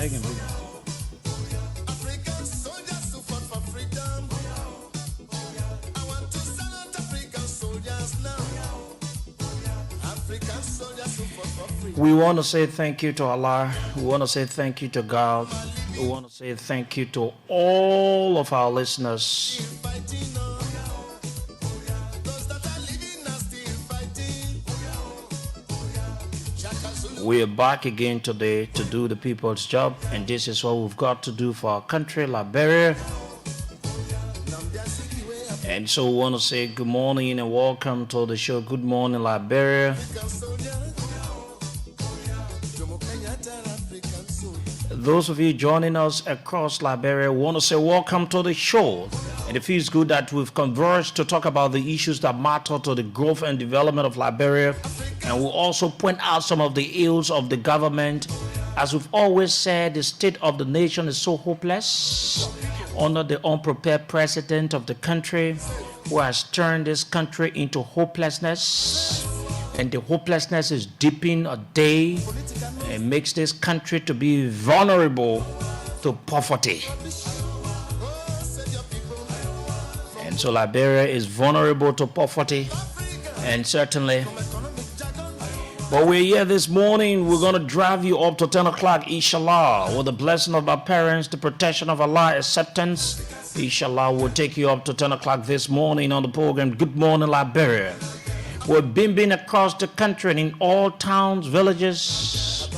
I can do African soldiers who fought for freedom. I want to salute African soldiers now. African soldiers who fought for freedom. We want to say thank you to Allah. We want to say thank you to God. We want to say thank you to all of our listeners. Fighting on. Those that are living are still fighting. We are back again today to do the people's job, and this is what we've got to do for our country, Liberia. And so we want to say good morning and welcome to the show. Good morning, Liberia. Those of you joining us across Liberia, want to say welcome to the show. And it feels good that we've conversed to talk about the issues that matter to the growth and development of Liberia. And we'll also point out some of the ills of the government. As we've always said, the state of the nation is so hopeless under the unprepared president of the country who has turned this country into hopelessness. And the hopelessness is deepening a day and makes this country to be vulnerable to poverty. And so Liberia is vulnerable to poverty, and certainly. But we're here this morning. We're going to drive you up to 10 o'clock, inshallah, with the blessing of our parents, the protection of Allah, acceptance. Inshallah, we'll take you up to 10 o'clock this morning on the program, Good Morning Liberia. We're beaming across the country and in all towns, villages,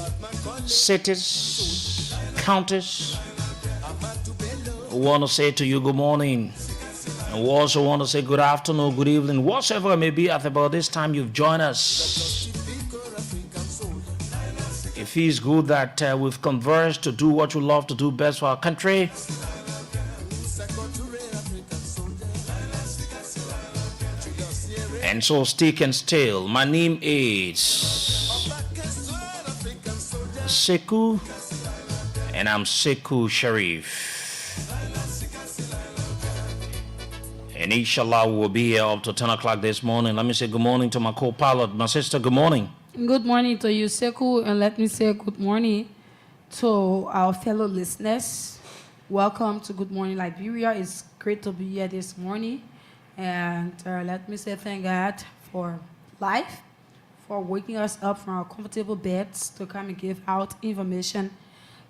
cities, counties. We want to say to you good morning. And we also want to say good afternoon, good evening, whatever it may be at about this time you've joined us. It feels good that we've converged to do what we love to do best for our country. And so stick and still. My name is Sekou, and I'm Sekou Sharif. And inshallah we'll be here up to 10 o'clock this morning. Let me say good morning to my co-pilot, my sister. Good morning. Good morning to you, Sekou, and let me say good morning to our fellow listeners. Welcome to Good Morning Liberia. It's great to be here this morning. And let me say thank God for life, for waking us up from our comfortable beds to come and give out information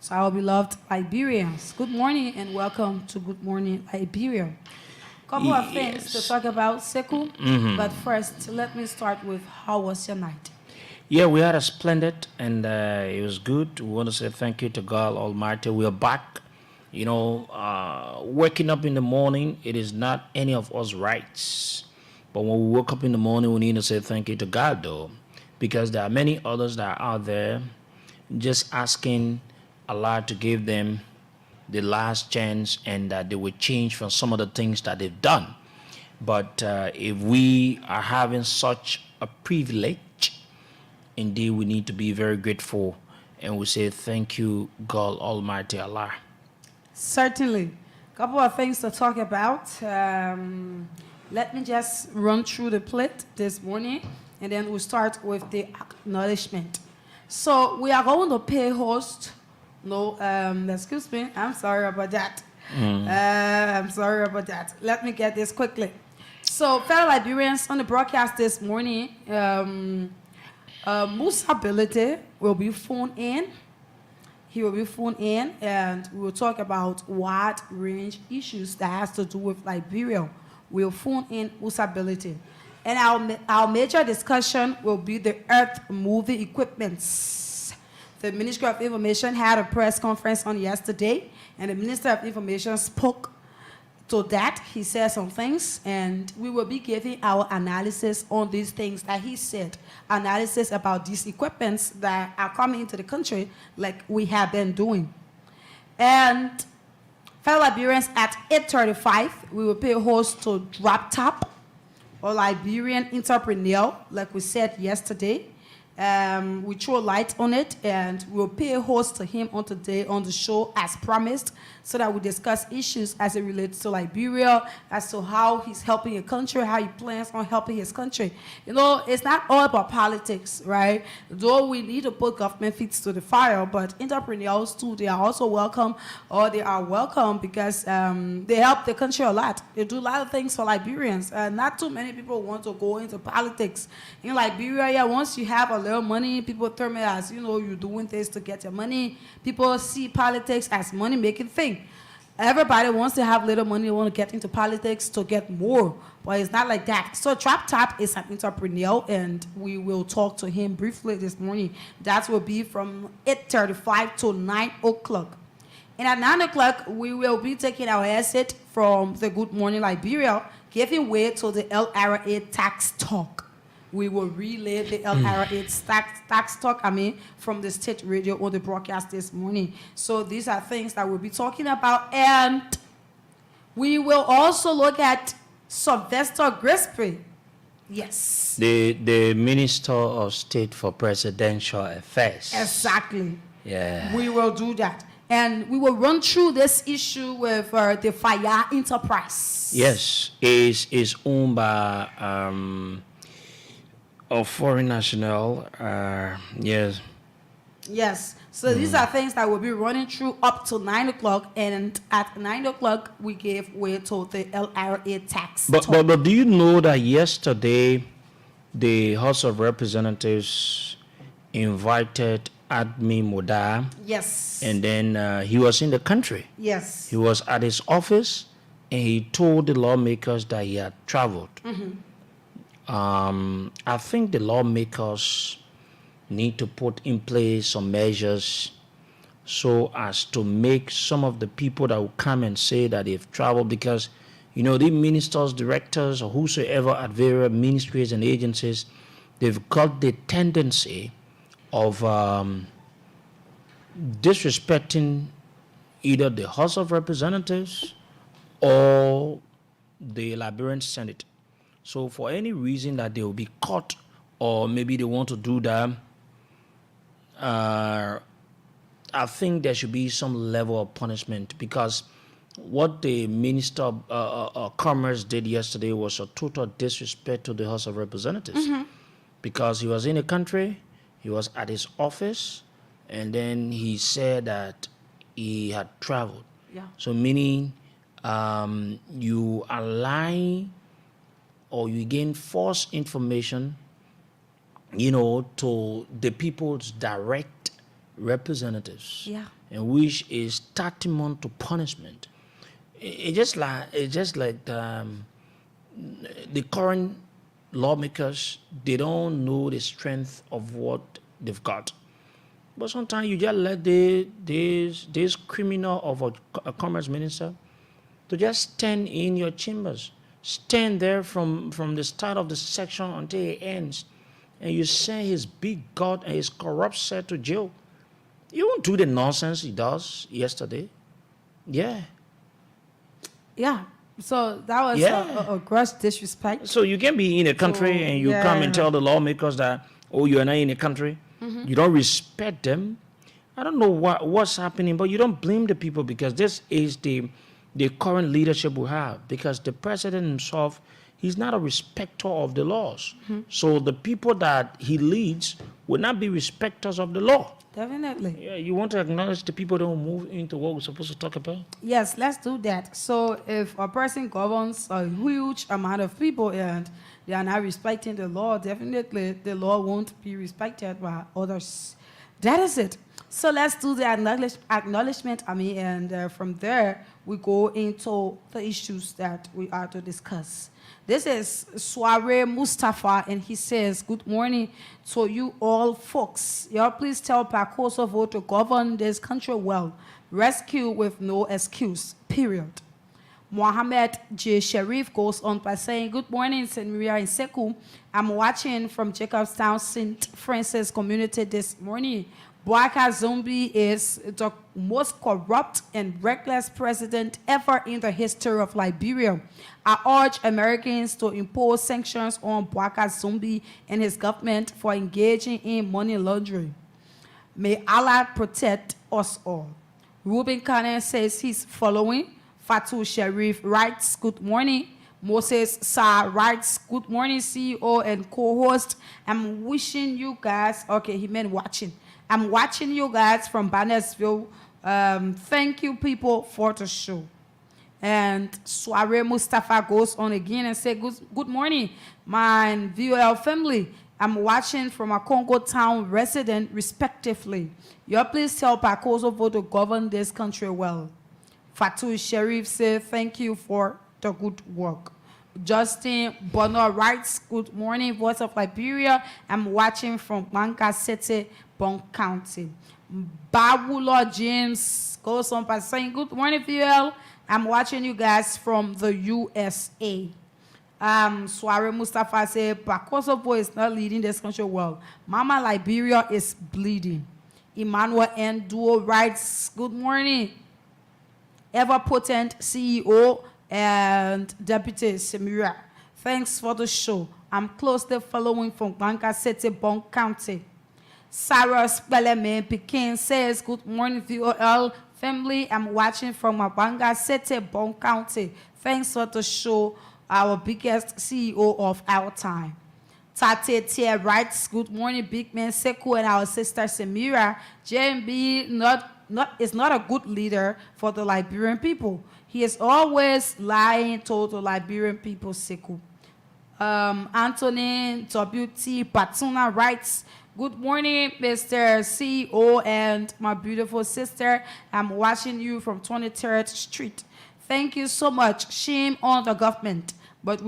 to our beloved Liberians. Good morning and welcome to Good Morning Liberia. Couple of things to talk about, Sekou. But first, let me start with how was your night? Yeah, we had a splendid, and it was good. We want to say thank you to God Almighty. We are back. You know, waking up in the morning, it is not any of us rights. But when we wake up in the morning, we need to say thank you to God, though. Because there are many others that are out there just asking Allah to give them the last chance and that they will change from some of the things that they've done. But if we are having such a privilege, indeed we need to be very grateful, and we say thank you, God Almighty Allah. Certainly. A couple of things to talk about. Let me just run through the plate this morning, and then we'll start with the acknowledgement. So we are going to pay host. No, excuse me. I'm sorry about that. I'm sorry about that. Let me get this quickly. So, fellow Liberians, on the broadcast this morning, Musa Bilete will be phoned in. He will be phoned in, and we will talk about wide range issues that has to do with Liberia. We'll phone in usability. And our major discussion will be the earth moving equipments. The Ministry of Information had a press conference on yesterday, and the Minister of Information spoke to that. He said some things, and we will be giving our analysis on these things that he said. Analysis about these equipments that are coming into the country like we have been doing. And fellow Liberians, at 8:35, we will pay host to Drop Top, a Liberian entrepreneur, like we said yesterday. We throw light on it, and we'll pay host to him on today on the show as promised, so that we discuss issues as it relates to Liberia, as to how he's helping a country, how he plans on helping his country. You know, it's not all about politics, right? Though we need to put government feet to the fire, but entrepreneurs too, they are also welcome, or they are welcome because they help the country a lot. They do a lot of things for Liberians. Not too many people want to go into politics. In Liberia, yeah, once you have a little money, people term it as, you know, you're doing things to get your money. People see politics as money-making thing. Everybody wants to have little money, want to get into politics to get more, but it's not like that. So Trap Tap is an entrepreneur, and we will talk to him briefly this morning. That will be from 8:35 to 9 o'clock. And at 9 o'clock, we will be taking our exit from the Good Morning Liberia, giving way to the LRA Tax Talk. We will relay the LRA tax talk, from the state radio on the broadcast this morning. So these are things that we'll be talking about. And we will also look at Sylvester Grisby. Yes. The Minister of State for Presidential Affairs. Exactly. Yeah. We will do that. And we will run through this issue with the Fire Enterprise. Yes. Is owned by a foreign national. Yes. Yes. So these are things that we'll be running through up to 9 o'clock, and at 9 o'clock we gave way to the LRA tax. But do you know that yesterday the House of Representatives invited Admin Moda? Yes. And then he was in the country. Yes. He was at his office, and he told the lawmakers that he had traveled. I think the lawmakers need to put in place some measures so as to make some of the people that will come and say that they've traveled, because, you know, the ministers, directors, or whosoever at various ministries and agencies, they've got the tendency of disrespecting either the House of Representatives or the Liberian Senate. So for any reason that they will be caught, or maybe they want to do that, I think there should be some level of punishment, because what the Minister of Commerce did yesterday was a total disrespect to the House of Representatives, because he was in the country, he was at his office, and then he said that he had traveled. Yeah. So meaning you are lying, or you gain false information, you know, to the people's direct representatives. Yeah. And which is tantamount to punishment. It's just like the current lawmakers, they don't know the strength of what they've got. But sometimes you just let this criminal of a commerce minister to just stand in your chambers. Stand there from the start of the section until it ends, and you send his big God and his corrupt set to jail. You won't do the nonsense he does yesterday. Yeah. Yeah. So that was Yeah. a gross disrespect. So you can be in a country So, and you come and yeah. tell the lawmakers that, oh, you are not in a country. You don't respect them. I don't know what's happening, but you don't blame the people because this is the current leadership we have. Because the president himself, he's not a respecter of the laws. So the people that he leads will not be respecters of the law. Definitely. Yeah, you want to acknowledge the people that will move into what we're supposed to talk about? Yes, let's do that. So if a person governs a huge amount of people and they are not respecting the law, definitely the law won't be respected by others. That is it. So let's do the acknowledgement, and from there we go into the issues that we are to discuss. This is Soare Mustafa, and he says, good morning to you all folks. Y'all please tell Kosovo to govern this country well. Rescue with no excuse, period. Mohammed J. Sharif goes on by saying, good morning, St. Maria in Seku. I'm watching from Jacobstown, St. Francis community this morning. Bouaka Zombie is the most corrupt and reckless president ever in the history of Liberia. I urge Americans to impose sanctions on Bouaka Zombie and his government for engaging in money laundering. May Allah protect us all. Ruben Kane says he's following. Fatu Sharif writes, good morning. Moses Sa writes, good morning, CEO and co-host. I'm wishing you guys, okay, he meant watching. I'm watching you guys from Bannersville. Thank you, people, for the show. And Soare Mustafa goes on again and says, good morning, my VOL family. I'm watching from a Congo town resident, respectively. You please tell Kosovo to govern this country well. Fatou Sharif said, thank you for the good work. Justin Bono writes, good morning, Voice of Liberia. I'm watching from Banka City, Bon County. Babulo James goes on by saying, good morning, VL. I'm watching you guys from the USA. Soare Mustafa said, Kosovo is not leading this country well. Mama Liberia is bleeding. Emmanuel N. Duo writes, good morning, ever-potent CEO and Deputy Samira. Thanks for the show. I'm closely following from Banka City, Bon County. Sarah Spelleman Pekin says, good morning, VOL family. I'm watching from Banka City, Bon County. Thanks for the show, our biggest CEO of our time. Tate Tia writes, good morning, Big Man Seku and our sister Samira. JMB is not a good leader for the Liberian people. He is always lying to the Liberian people, Seku. Anthony W.T. Patuna writes, good morning, Mr. CEO and my beautiful sister. I'm watching you from 23rd Street. Thank you so much. Shame on the government. But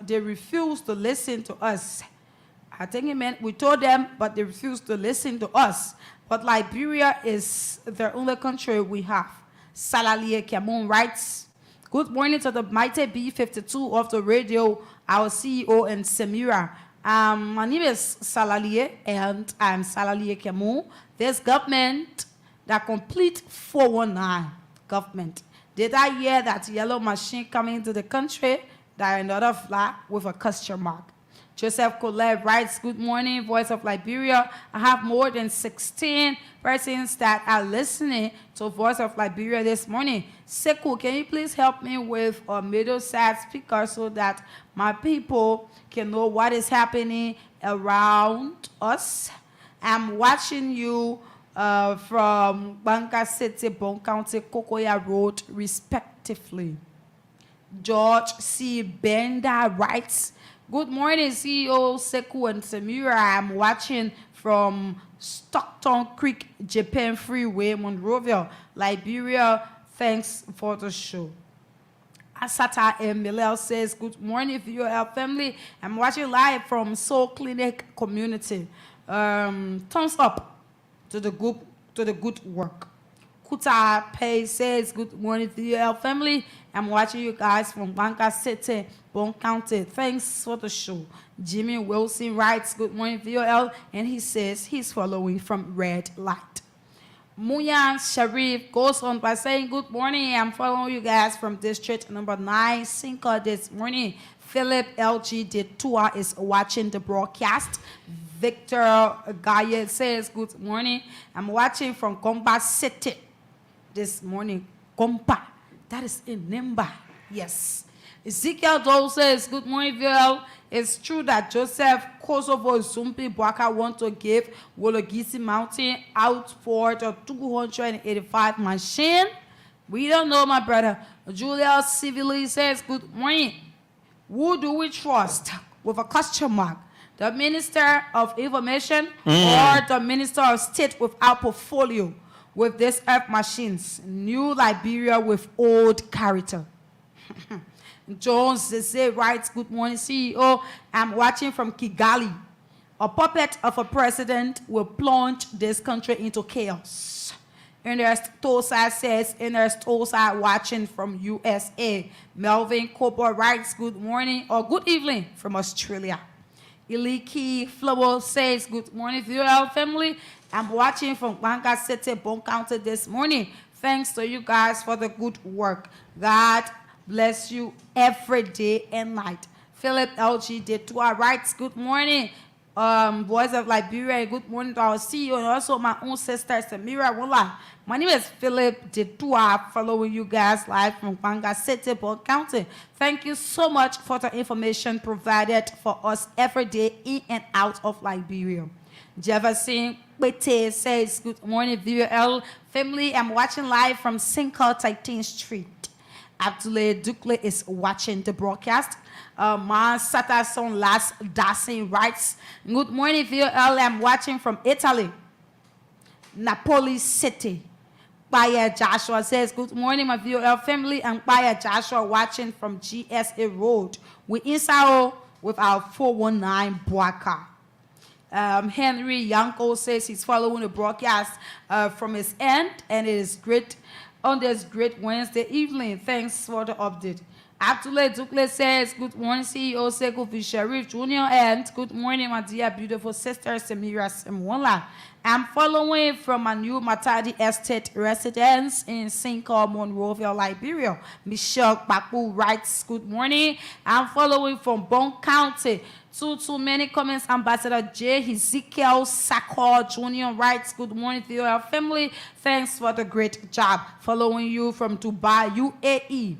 they refused to listen to us. I think it meant we told them, but they refused to listen to us. But Liberia is the only country we have. Salalie Cameron writes, good morning to the mighty B52 of the radio, our CEO and Samira. My name is Salalie, and I'm Salalie Cameron. This government, the complete 419 government. Did I hear that yellow machine coming into the country? That another flag with a question mark. Joseph Colette writes, good morning, Voice of Liberia. I have more than 16 persons that are listening to Voice of Liberia this morning. Seku, can you please help me with a middle-sized speaker so that my people can know what is happening around us? I'm watching you from Banka City, Bon County, Kokoya Road, respectively. George C. Benda writes, good morning, CEO Seku and Samira. I'm watching from Stockton Creek, Japan Freeway, Monrovia, Liberia. Thanks for the show. Asata M. Milel says, good morning, VOL family. I'm watching live from Soul Clinic community. Thumbs up to the good work. Kuta Pay says, good morning, VOL family. I'm watching you guys from Banka City, Bon County. Thanks for the show. Jimmy Wilson writes, good morning, VOL, and he says he's following from Red Light. Muyan Sharif goes on by saying, good morning. I'm following you guys from district number 9, Cinco this morning. Philip LG Detua is watching the broadcast. Victor Gaye says, good morning. I'm watching from Gomba City this morning. Gomba. That is in Nimba. Yes. Ezekiel Dole says, good morning, VOL. It's true that Joseph Kosovo Zumbi Bwaka want to give Wologisi Mountain out for the 285 machine. We don't know, my brother. Julia Civilly says, good morning. Who do we trust? With a question mark. The Minister of Information or the Minister of State without portfolio with these earth machines? New Liberia with old character. Jones Zeze writes, good morning, CEO. I'm watching from Kigali. A puppet of a president will plunge this country into chaos. Ernest Tosa says, Ernest Tosa watching from USA. Melvin Cooper writes, good morning or good evening from Australia. Iliki Flowo says, good morning, VOL family. I'm watching from Banga City, Bon County this morning. Thanks to you guys for the good work. God bless you every day and night. Philip LG Detua writes, good morning, Voice of Liberia. Good morning to our CEO and also my own sister, Samira Wula. My name is Philip Detua, following you guys live from Banga City, Bon County. Thank you so much for the information provided for us every day in and out of Liberia. Jefferson Bete says, good morning, VOL family. I'm watching live from Cinco Titan Street. Abdullah Dukle is watching the broadcast. Man Satason Last Dasin writes, good morning, VOL. I'm watching from Italy, Napoli City. Baya Joshua says, good morning, my VOL family. And Baya Joshua watching from GSA Road. We inside with our 419 Boaka. Henry Yanko says he's following the broadcast from his end, and it is great on this great Wednesday evening. Thanks for the update. Abdullah Dukle says, good morning, CEO Sekou Sharif Jr. And good morning, my dear beautiful sister, Samira Simwala. I'm following from a new Matadi Estate residence in Cinco, Monrovia, Liberia. Michelle Baku writes, good morning. I'm following from Bon County. Too many comments. Ambassador J. Ezekiel Sakor Jr. writes, good morning to your family. Thanks for the great job. Following you from Dubai, UAE.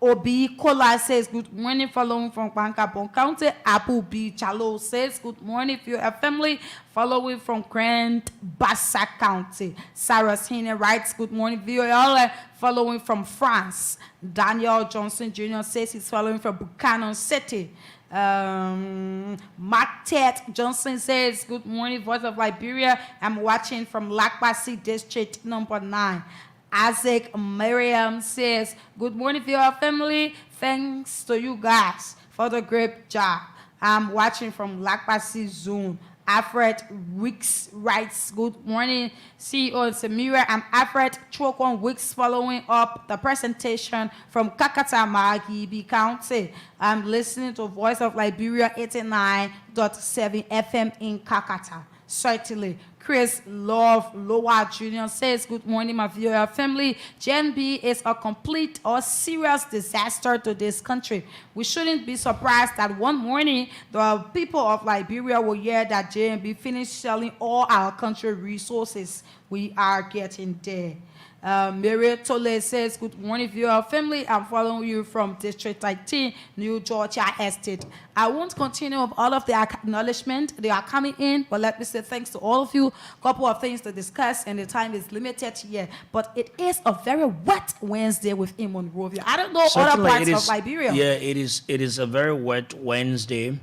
Obi Kola says, good morning, following from Bon County. Abu B. Chalo says, good morning to your family. Following from Grand Bassa County. Sarah Hine writes, good morning, VOL. Following from France. Daniel Johnson Jr. says he's following from Buchanan City. Mark Ted Johnson says, good morning, Voice of Liberia. I'm watching from Lakbasi District number 9. Isaac Miriam says, good morning to your family. Thanks to you guys for the great job. I'm watching from Lakbasi Zone. Alfred Wicks writes, good morning, CEO and Samira. I'm Alfred Chokon Wicks, following up the presentation from Kakata Magibi County. I'm listening to Voice of Liberia 89.7 FM in Kakata. Certainly. Chris Love Lowa Jr. says, good morning, my viewer family. GNB is a complete or serious disaster to this country. We shouldn't be surprised that one morning the people of Liberia will hear that GNB finished selling all our country resources. We are getting there. Mary Tole says, good morning, viewer family. I'm following you from District 18, New Georgia Estate. I won't continue with all of the acknowledgement. They are coming in, but let me say thanks to all of you. A couple of things to discuss, and the time is limited here. But it is a very wet Wednesday within Monrovia. I don't know Certainly other parts of Liberia. Yeah, it is a very wet Wednesday.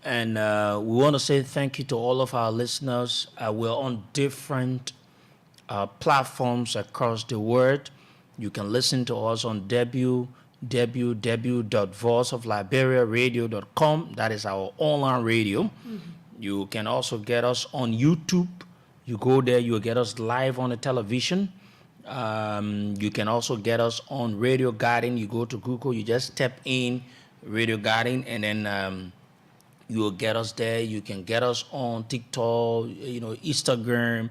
And we want to say thank you to all of our listeners. We're on different platforms across the world. You can listen to us on www.voiceofliberiaradio.com. That is our online radio. Mm-hmm. You can also get us on YouTube. You go there, you'll get us live on the television. You can also get us on Radio Garden. You go to Google, you just tap in Radio Garden, and then you will get us there. You can get us on TikTok, Instagram,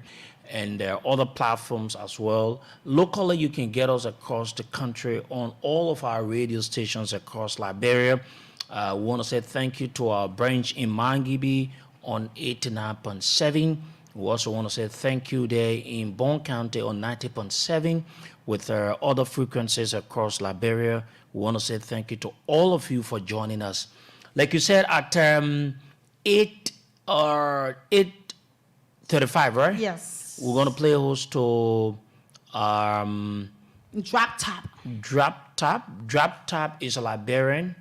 and there are other platforms as well. Locally, you can get us across the country on all of our radio stations across Liberia. We want to say thank you to our branch in Mangibi on 89.7. We also want to say thank you there in Bon County on 90.7 with other frequencies across Liberia. We want to say thank you to all of you for joining us. Like you said, at 8 or 8:35, right? Yes. We're going to play host to Drop top. Drop Top. Drop Top is a Liberian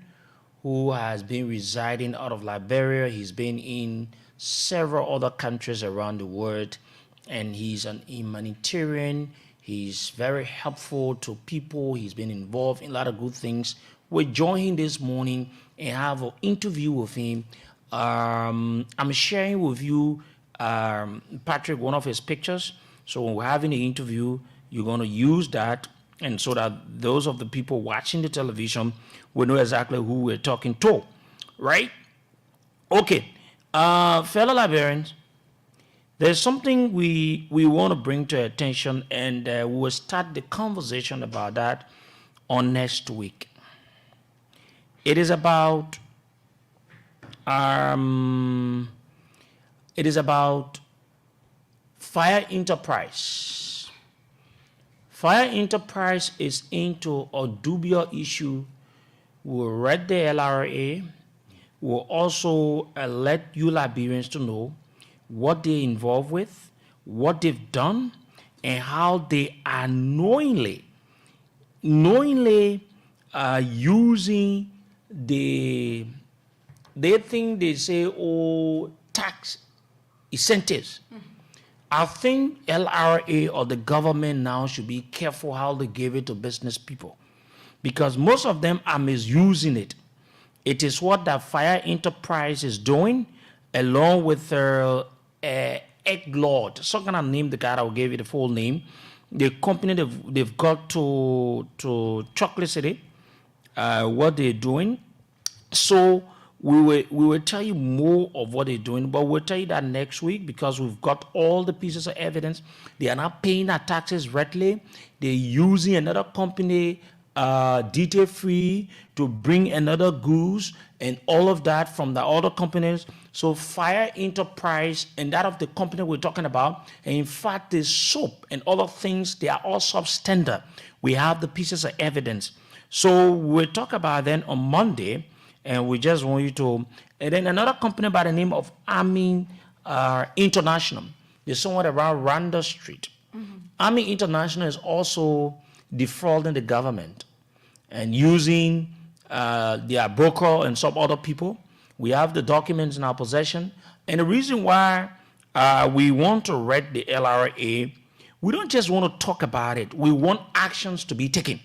who has been residing out of Liberia. He's been in several other countries around the world, and he's an humanitarian. He's very helpful to people. He's been involved in a lot of good things. We're joining this morning and have an interview with him. I'm sharing with you, Patrick, one of his pictures. So when we're having the interview, you're going to use that, and so that those of the people watching the television will know exactly who we're talking to, right? Okay, fellow Liberians, there's something we want to bring to your attention, and we'll start the conversation about that on next week. It is about Fire Enterprise. Fire Enterprise is into a dubious issue. We'll read the LRA. We'll also let you Liberians to know what they're involved with, what they've done, and how they are knowingly using they think they say, oh, tax incentives. I think LRA or the government now should be careful how they give it to business people, because most of them are misusing it. It is what that Fire Enterprise is doing, along with their Egg Lord. So I'm gonna name the guy. I'll give you the full name. The company they've got to Chocolate City, what they're doing. So we will tell you more of what they're doing, but we'll tell you that next week, because we've got all the pieces of evidence. They are not paying their taxes rightly. They're using another company, detail free, to bring another goods and all of that from the other companies. So Fire Enterprise and that of the company we're talking about, and in fact the soap and other things, they are all substandard. We have the pieces of evidence. So we'll talk about them on Monday, and we just want you to. And then another company by the name of Army International. They're somewhere around Randa Street. Army International is also defrauding the government and using their broker and some other people. We have the documents in our possession. And the reason why we want to read the LRA, we don't just want to talk about it. We want actions to be taken.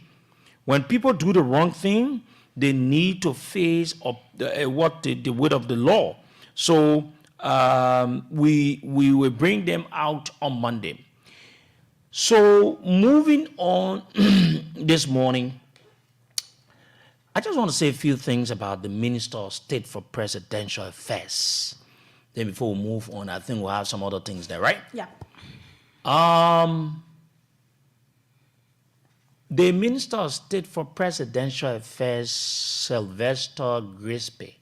When people do the wrong thing, they need to face the weight of the law. So we will bring them out on Monday. So moving on this morning, I just want to say a few things about the Minister of State for Presidential Affairs. Then before we move on, I think we'll have some other things there, right? Yeah. The Minister of State for Presidential Affairs, Sylvester Grisby,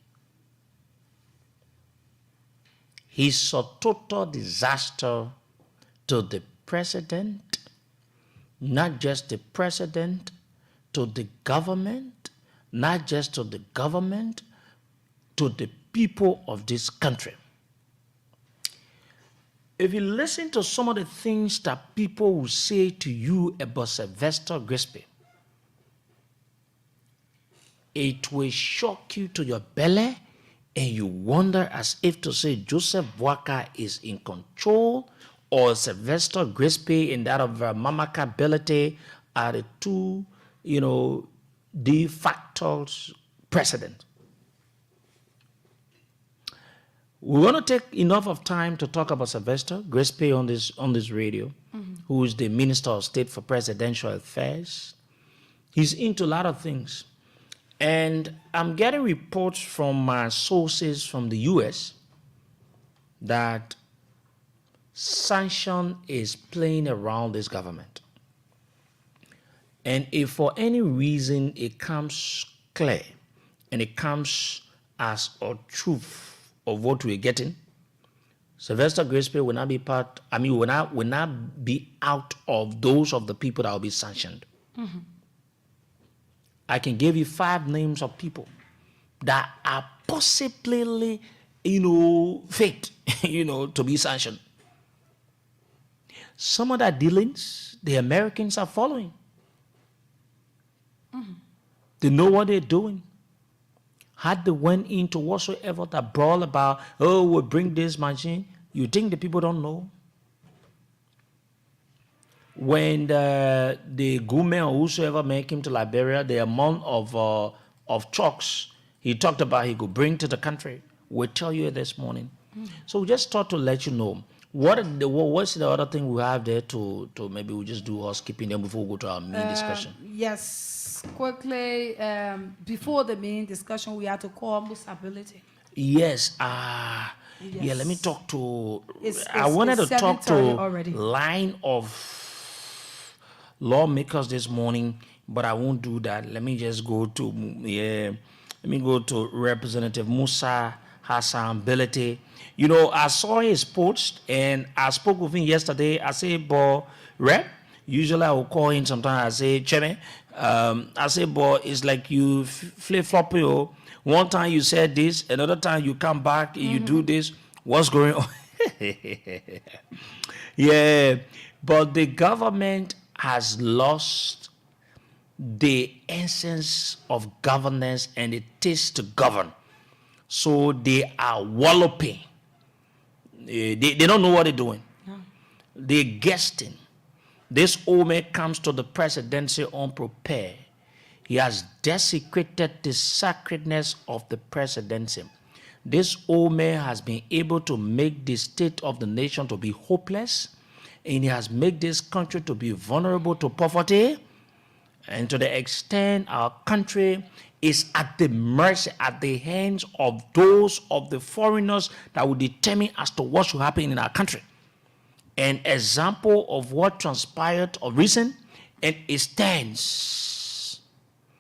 he's a total disaster to the president, not just the president, to the government, not just to the government, to the people of this country. If you listen to some of the things that people will say to you about Sylvester Grisby, it will shock you to your belly, and you wonder as if to say Joseph Boaka is in control, or Sylvester Grisby and that of Mamaka Belete are the two, de facto president. We're going to take enough of time to talk about Sylvester Grisby on this radio, who is the Minister of State for Presidential Affairs. He's into a lot of things. And I'm getting reports from my sources from the U.S. that sanction is playing around this government. And if for any reason it comes clear and it comes as a truth of what we're getting, Sylvester Grisby will not be will not be out of those of the people that will be sanctioned. Mm-hmm. I can give you 5 names of people that are possibly, fit, to be sanctioned. Some of that dealings, the Americans are following. Mm-hmm. They know what they're doing. Had they went into whatsoever that brawl about, we'll bring this machine, you think the people don't know? When the Gume or whosoever man came to Liberia, the amount of trucks he talked about he could bring to the country, we'll tell you this morning. So we just thought to let you know. What's the other thing we have there to maybe we just do housekeeping then before we go to our main discussion? Yes, quickly, before the main discussion, we have to call Musability. Yes, Yes. yeah, let me talk to, I it's wanted to talk to 7:30 already. line of lawmakers this morning, but I won't do that. Let me just go to, Representative Musa Hassan Belete. I saw his post and I spoke with him yesterday. I said, boy, Rep, usually I will call him sometimes. I say, Cheme, I say, boy, it's like you flip-flop. One time you said this, another time you come back and you do this. What's going on? Yeah, but the government has lost the essence of governance and it is to govern. So they are walloping. They don't know what they're doing. No. They're guessing. This old man comes to the presidency unprepared. He has desecrated the sacredness of the presidency. This old man has been able to make the state of the nation to be hopeless, and he has made this country to be vulnerable to poverty, and to the extent our country is at the mercy, at the hands of those of the foreigners that will determine as to what should happen in our country. An example of what transpired of recent, and it stands.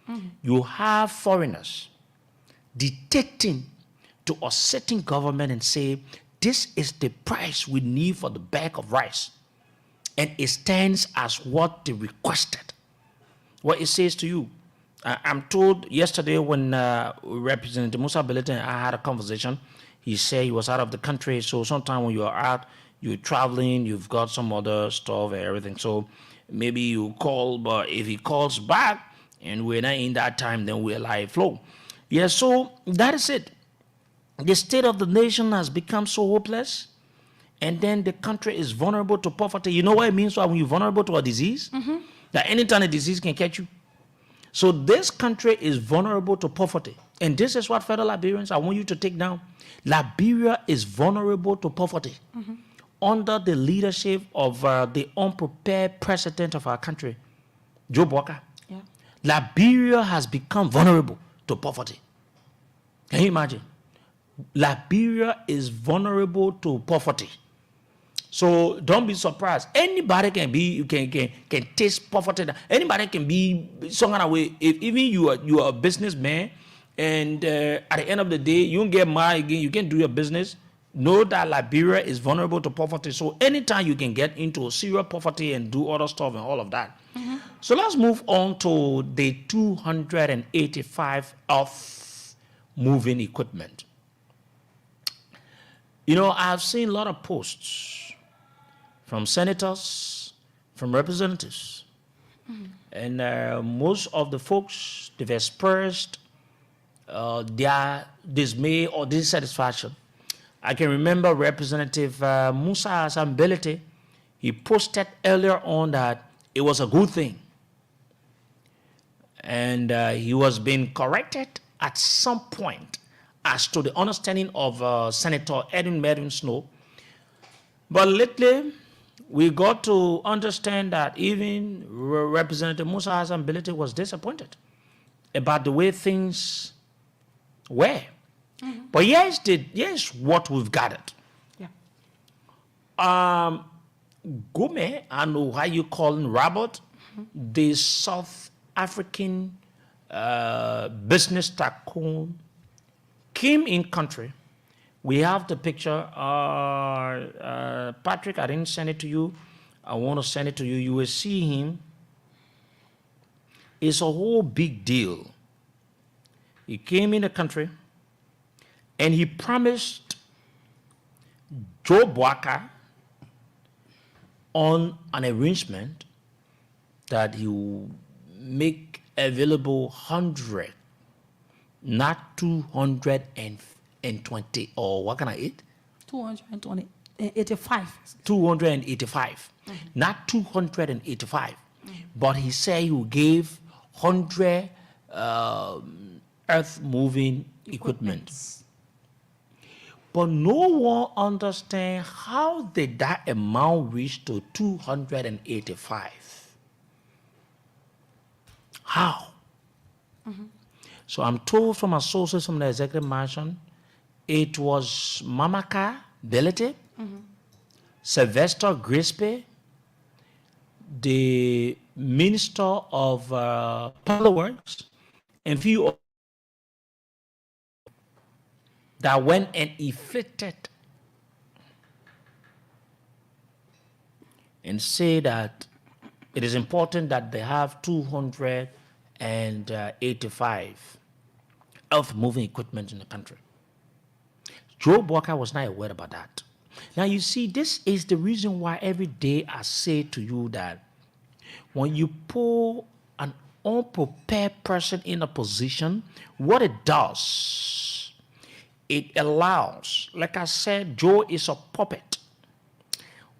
Mm-hmm. You have foreigners dictating to a certain government and say, this is the price we need for the bag of rice. And it stands as what they requested. What it says to you. I'm told yesterday when Representative Musa Belete and I had a conversation, he said he was out of the country. So sometime when you are out, you're traveling, you've got some other stuff and everything. So maybe you call, but if he calls back and we're not in that time, then we're live flow. Yeah, so that is it. The state of the nation has become so hopeless, and then the country is vulnerable to poverty. You know what it means when you're vulnerable to a disease? Mm-hmm. That anytime a disease can catch you. So this country is vulnerable to poverty. And this is what fellow Liberians, I want you to take down. Liberia is vulnerable to poverty under the leadership of the unprepared president of our country, Joe Boaka. Yeah. Liberia has become vulnerable to poverty. Can you imagine? Liberia is vulnerable to poverty. So don't be surprised. Anybody can be, can taste poverty. Anybody can be some kind of way. If even you are a businessman, and at the end of the day you don't get married again, you can do your business. Know that Liberia is vulnerable to poverty. So anytime you can get into serious poverty and do other stuff and all of that. Mm-hmm. So let's move on to the 285 of moving equipment. I've seen a lot of posts from senators, from representatives, and most of the folks, they've expressed their dismay or dissatisfaction. I can remember Representative Musa Hassan Belete. He posted earlier on that it was a good thing, and he was being corrected at some point as to the understanding of Senator Edwin Mervyn Snow. But lately, we got to understand that even Representative Musa Hassan Belete was disappointed about the way things were. Mm-hmm. But here's what we've gathered. Yeah. Gome, I know why you call him Robert, the South African business tycoon, came in country. We have the picture. Patrick, I didn't send it to you. I want to send it to you. You will see him. It's a whole big deal. He came in the country and he promised Joe Boaka on an arrangement that he will make available 100, not 220, or what can I eat? 285. 285, not 285. But he said he will give 100 earth-moving equipment. But no one understands how did that amount reach to 285. How? So I'm told from our sources from the executive mansion, it was Mamaka Belete, Sylvester Grispe, the Minister of Public Works, and few that went and inflicted and say that it is important that they have 285 earth-moving equipment in the country. Joe Boaka was not aware about that. Now you see, this is the reason why every day I say to you that when you pull an unprepared person in a position, what it does, it allows, like I said, Joe is a puppet.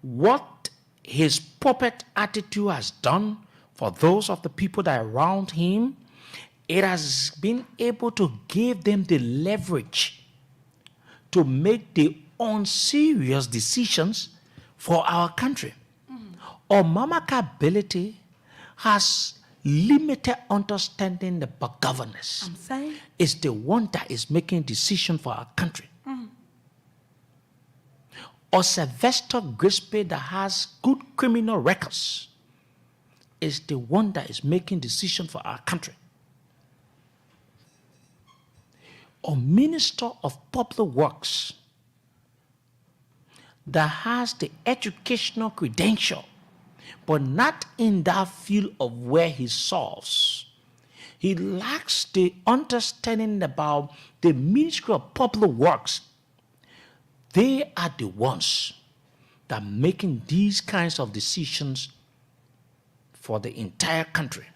What his puppet attitude has done for those of the people that are around him, it has been able to give them the leverage to make the unserious decisions for our country. Or Mamaka ability has limited understanding about governance. I'm saying It's the one that is making decision for our country. Or Sylvester Grispe that has good criminal records is the one that is making decision for our country. Or Minister of Public Works that has the educational credential, but not in that field of where he solves. He lacks the understanding about the Ministry of Public Works. They are the ones that are making these kinds of decisions for the entire country.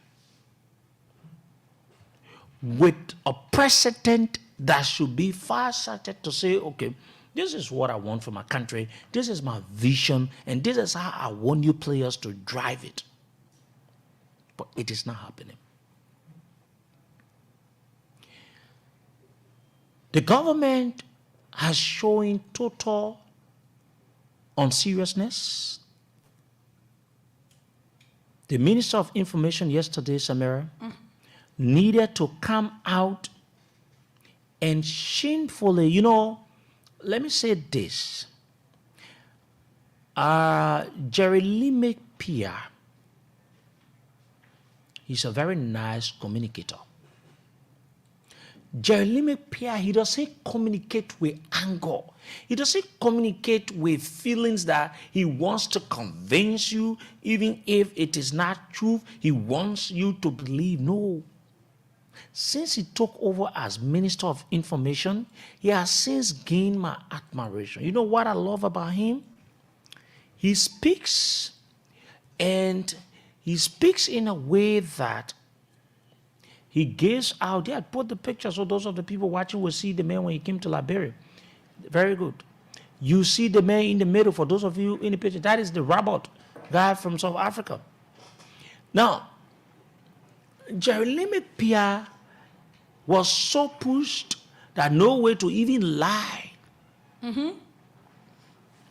With a precedent that should be far-sighted to say, okay, this is what I want for my country, this is my vision, and this is how I want you players to drive it. But it is not happening. The government has shown total unseriousness. The Minister of Information yesterday, Samira, needed to come out and shamefully, let me say this. Jerry Pia, he's a very nice communicator. Jerry Pia, he doesn't communicate with anger. He doesn't communicate with feelings that he wants to convince you, even if it is not true. He wants you to believe. No. Since he took over as Minister of Information, he has since gained my admiration. You know what I love about him? He speaks, and he speaks in a way that he gives out. Yeah, put the picture so those of the people watching will see the man when he came to Liberia. Very good. You see the man in the middle, for those of you in the picture, that is the Robert guy from South Africa. Now, Jerry Pia was so pushed that no way to even lie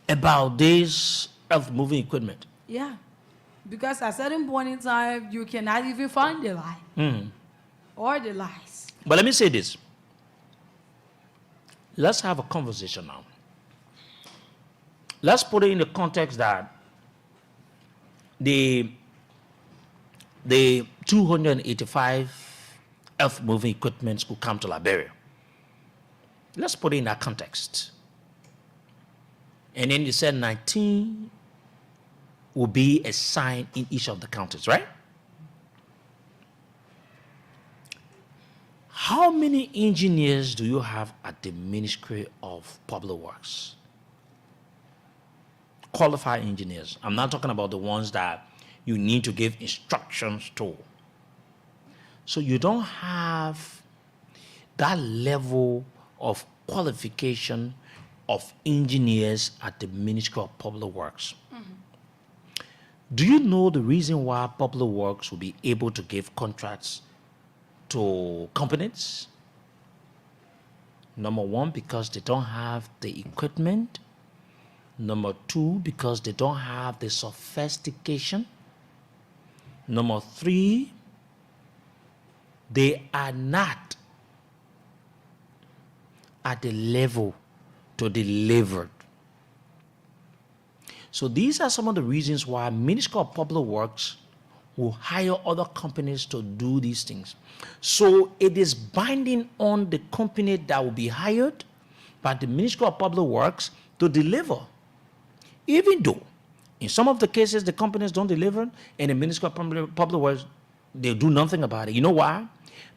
about this earth-moving equipment. yeah, because at certain point in time you cannot even find the lie or the lies. But let me say this. Let's have a conversation now. let's put it in the context that the 285 earth-moving equipments could come to Liberia. Let's put it in that context. And then you said 19 will be assigned in each of the counties, right? How many engineers do you have at the Ministry of Public Works? Qualified engineers. I'm not talking about the ones that you need to give instructions to. So you don't have that level of qualification of engineers at the Ministry of Public Works. Do you know the reason why Public Works will be able to give contracts to companies? Number one, because they don't have the equipment. Number two, because they don't have the sophistication. Number three, they are not at the level to deliver. So these are some of the reasons why Ministry of Public Works will hire other companies to do these things. So it is binding on the company that will be hired by the Ministry of Public Works to deliver. Even though in some of the cases the companies don't deliver and the Ministry of Public Works, they do nothing about it. You know why?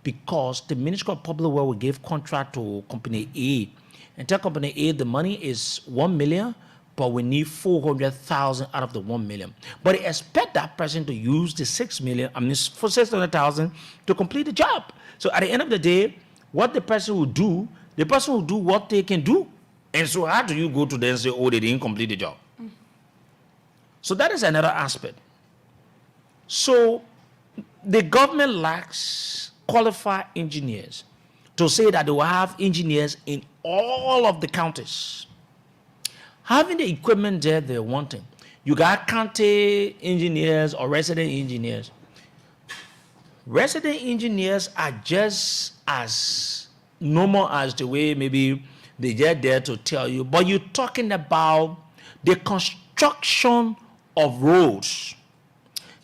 Because the Ministry of Public Works will give contract to company A and tell company A the money is 1 million, but we need 400,000 out of the 1 million. But they expect that person to use the 6 million, for 600,000 to complete the job. So at the end of the day, what the person will do what they can do. And so how do you go to them and say, oh, they didn't complete the job? So that is another aspect. So the government lacks qualified engineers to say that they will have engineers in all of the counties. Having the equipment there, they're wanting. You got county engineers or resident engineers. Resident engineers are just as normal as the way maybe they get there to tell you, but you're talking about the construction of roads.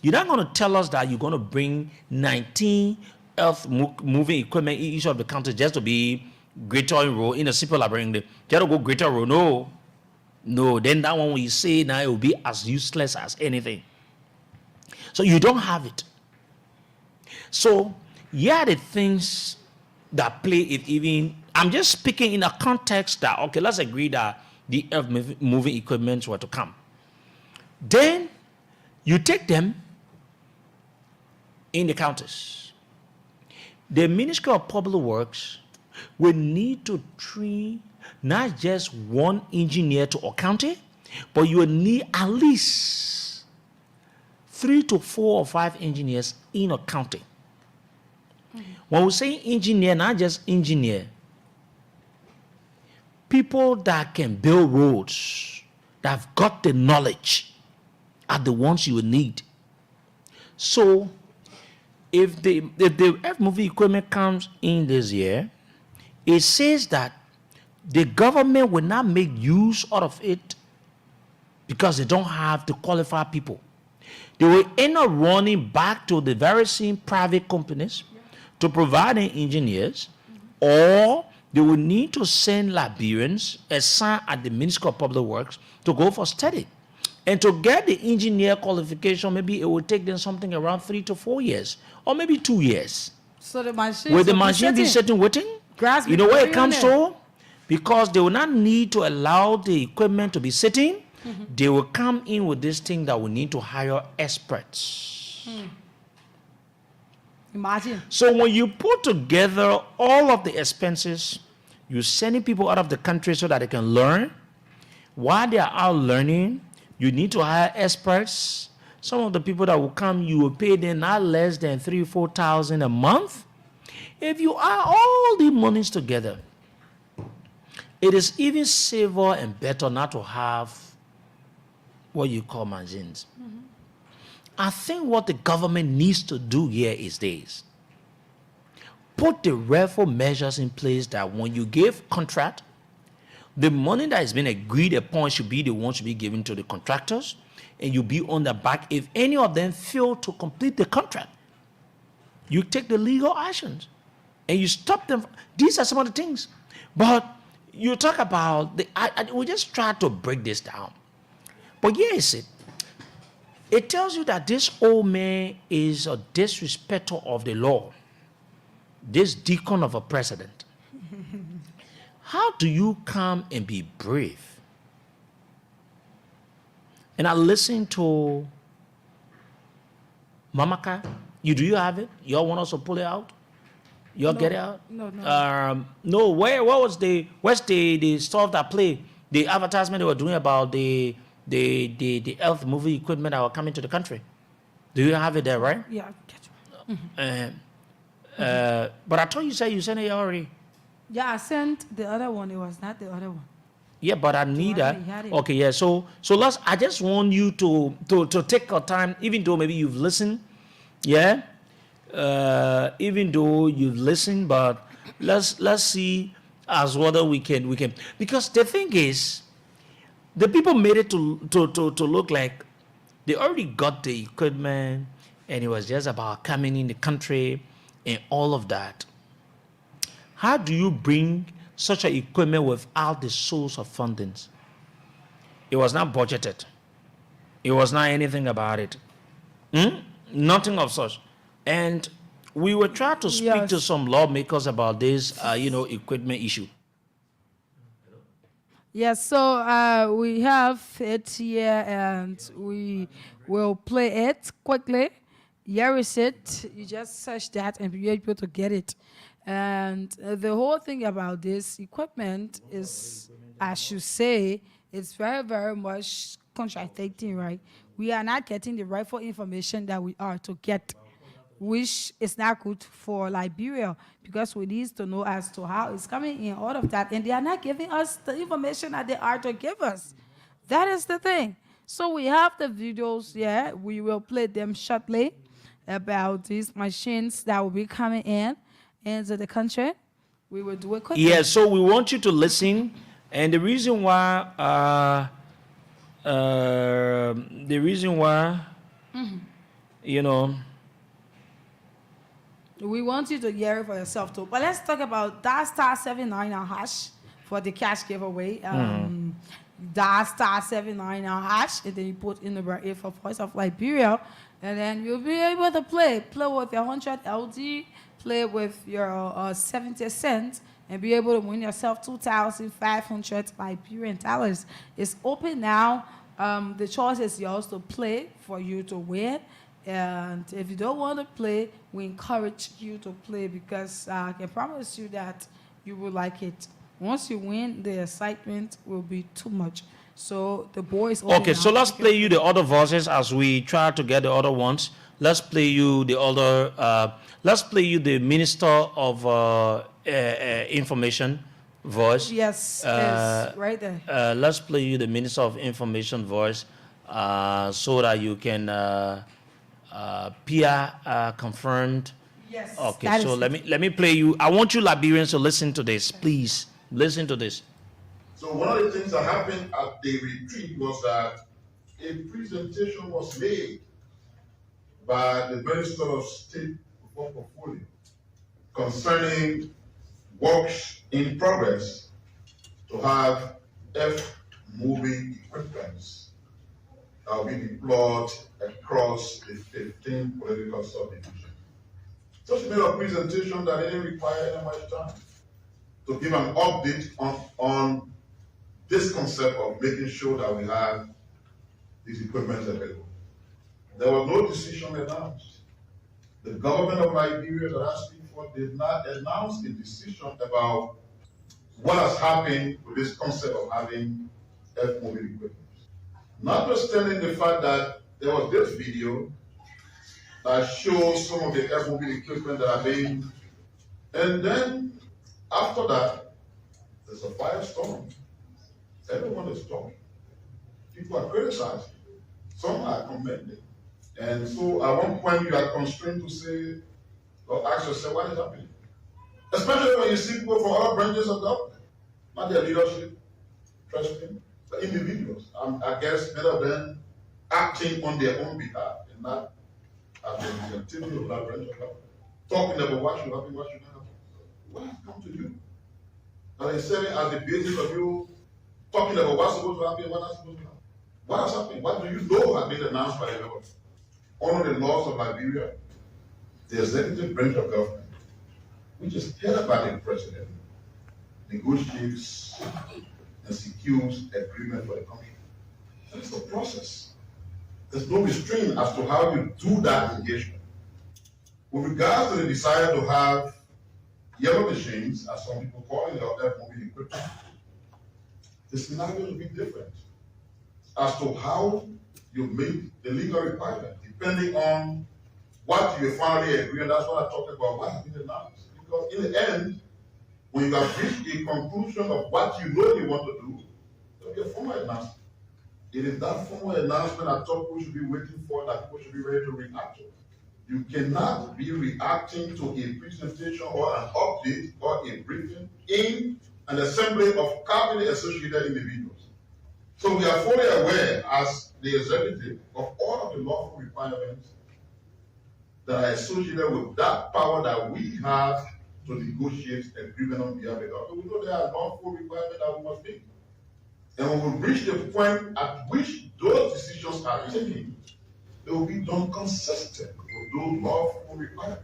You're not going to tell us that you're going to bring 19 earth-moving equipment in each of the counties just to be Greater Road in a simple labyrinth. You got to go Greater Road. No, then that one we say now it will be as useless as anything. So you don't have it. So yeah, the things that play it even, I'm just speaking in a context that, okay, let's agree that the earth-moving equipment were to come. Then you take them in the counties. The Ministry of Public Works will need to train not just one engineer to a county, but you will need at least 3 to 4 or 5 engineers in a county. When we say engineer, not just engineer, people that can build roads, that have got the knowledge, are the ones you will need. So if the earth-moving equipment comes in this year, it says that the government will not make use out of it because they don't have the qualified people. They will end up running back to the very same private companies to provide the engineers, or they will need to send Liberians assigned at the Ministry of Public Works to go for study. And to get the engineer qualification, maybe it will take them something around 3 to 4 years, or maybe 2 years. So the machine Will the machine be sitting waiting? Grass You know where it comes growing on to? Because they will not need to allow the equipment to be sitting. They will come in with this thing that we need to hire experts. Imagine. So when you put together all of the expenses, you're sending people out of the country so that they can learn. While they are out learning, you need to hire experts. Some of the people that will come, you will pay them not less than 3,000 or 4,000 a month. If you add all the monies together, it is even safer and better not to have what you call machines. I think what the government needs to do here is this. Put the reform measures in place that when you give contract The money that has been agreed upon should be the one should be given to the contractors, and you'll be on the back. If any of them fail to complete the contract, you take the legal actions and you stop them. These are some of the things. But you talk about we just try to break this down. But yes, it tells you that this old man is a disrespecter of the law, this deacon of a president. How do you come and be brave? And I listened to Mamaka. Do you have it? Y'all want us to pull it out? Y'all get it out? No. No. What's the stuff that play? The advertisement they were doing about the health movie equipment that were coming to the country. Do you have it there, right? Yeah. Get you. But I thought you said you sent it already. Yeah, I sent the other one. It was not the other one. Yeah, but I need that. Had it. Okay, yeah. So I just want you to take your time, even though maybe you've listened. Yeah. Even though you've listened, but let's see as whether we can, because the thing is, the people made it to look like they already got the equipment and it was just about coming in the country and all of that. How do you bring such an equipment without the source of fundings? It was not budgeted. It was not anything about it. Nothing of such. And we were trying to speak to some lawmakers about this, equipment issue. Yes, so we have it here and we will play it quickly. Here is it. You just search that and be able to get it. And the whole thing about this equipment is, as you say, it's very, very much contradicting, right? We are not getting the rightful information that we are to get, which is not good for Liberia, because we need to know as to how it's coming in, all of that, and they are not giving us the information that they are to give us. That is the thing. So we have the videos, we will play them shortly about these machines that will be coming in into the country. We will do it quickly. Yeah, so we want you to listen, and the reason why, we want you to hear it for yourself too. But let's talk about that *79 hash for the cash giveaway. That *79 hash, and then you put in the bracket for Voice of Liberia, and then you'll be able to play with your 100 LD, play with your 70 cents, and be able to win yourself 2,500 Liberian dollars. It's open now. The choice is yours to play for you to win. And if you don't want to play, we encourage you to play, because I can promise you that you will like it. Once you win, the excitement will be too much. So the boys. Okay, so let's play you the other voices as we try to get the other ones. Let's play you the other. Let's play you the Minister of Information voice. Yes, right there. Let's play you the Minister of Information voice, so that you can PR confirmed. Yes. Okay, so let me play you. I want you Liberians to listen to this, please. Listen to this. So one of the things that happened at the retreat was that a presentation was made by the Minister of State for Portfolio concerning works in progress to have F-moving equipments that will be deployed across the 15 political subdivisions. So she made a presentation that didn't require any much time to give an update on this concept of making sure that we have these equipment available. There was no decision announced. The government of Liberia that I speak for did not announce a decision about what has happened with this concept of having F-moving equipment. Notwithstanding the fact that there was this video that shows some of the F-moving equipment that are being, and then after that, there's a firestorm. Everyone is talking. People are criticizing. Some are commending. And so at one point you are constrained to say, or ask yourself, what is happening? Especially when you see people from other branches of government, not their leadership, trusting the individuals. I guess many of them acting on their own behalf and not as a representative of that branch of government. Talking about what should happen, what should not happen. What has come to you? And it's serving as the basis of you talking about what's supposed to happen, what's not supposed to happen. What has happened? What do you know has been announced by the government? Under the laws of Liberia, the executive branch of government, which is headed by the president, negotiates and secures agreement for the country. That's the process. There's no restraint as to how you do that engagement. With regards to the desire to have yellow machines, as some people call it, or moving equipment, the scenario will be different as to how you make the legal requirement, depending on what you finally agree, and that's what I talked about, what has been announced. Because in the end, when you have reached a conclusion of what you know you want to do, there'll be a formal announcement. It is that formal announcement I thought we should be waiting for, that people should be ready to react to. You cannot be reacting to a presentation or an update or a briefing in an assembly of cabinet associated individuals. So we are fully aware as the executive of all of the lawful requirements that are associated with that power that we have to negotiate agreement on behalf of the government. We know there are lawful requirements that we must make. And when we reach the point at which those decisions are taken, they will be done consistent with those lawful requirements.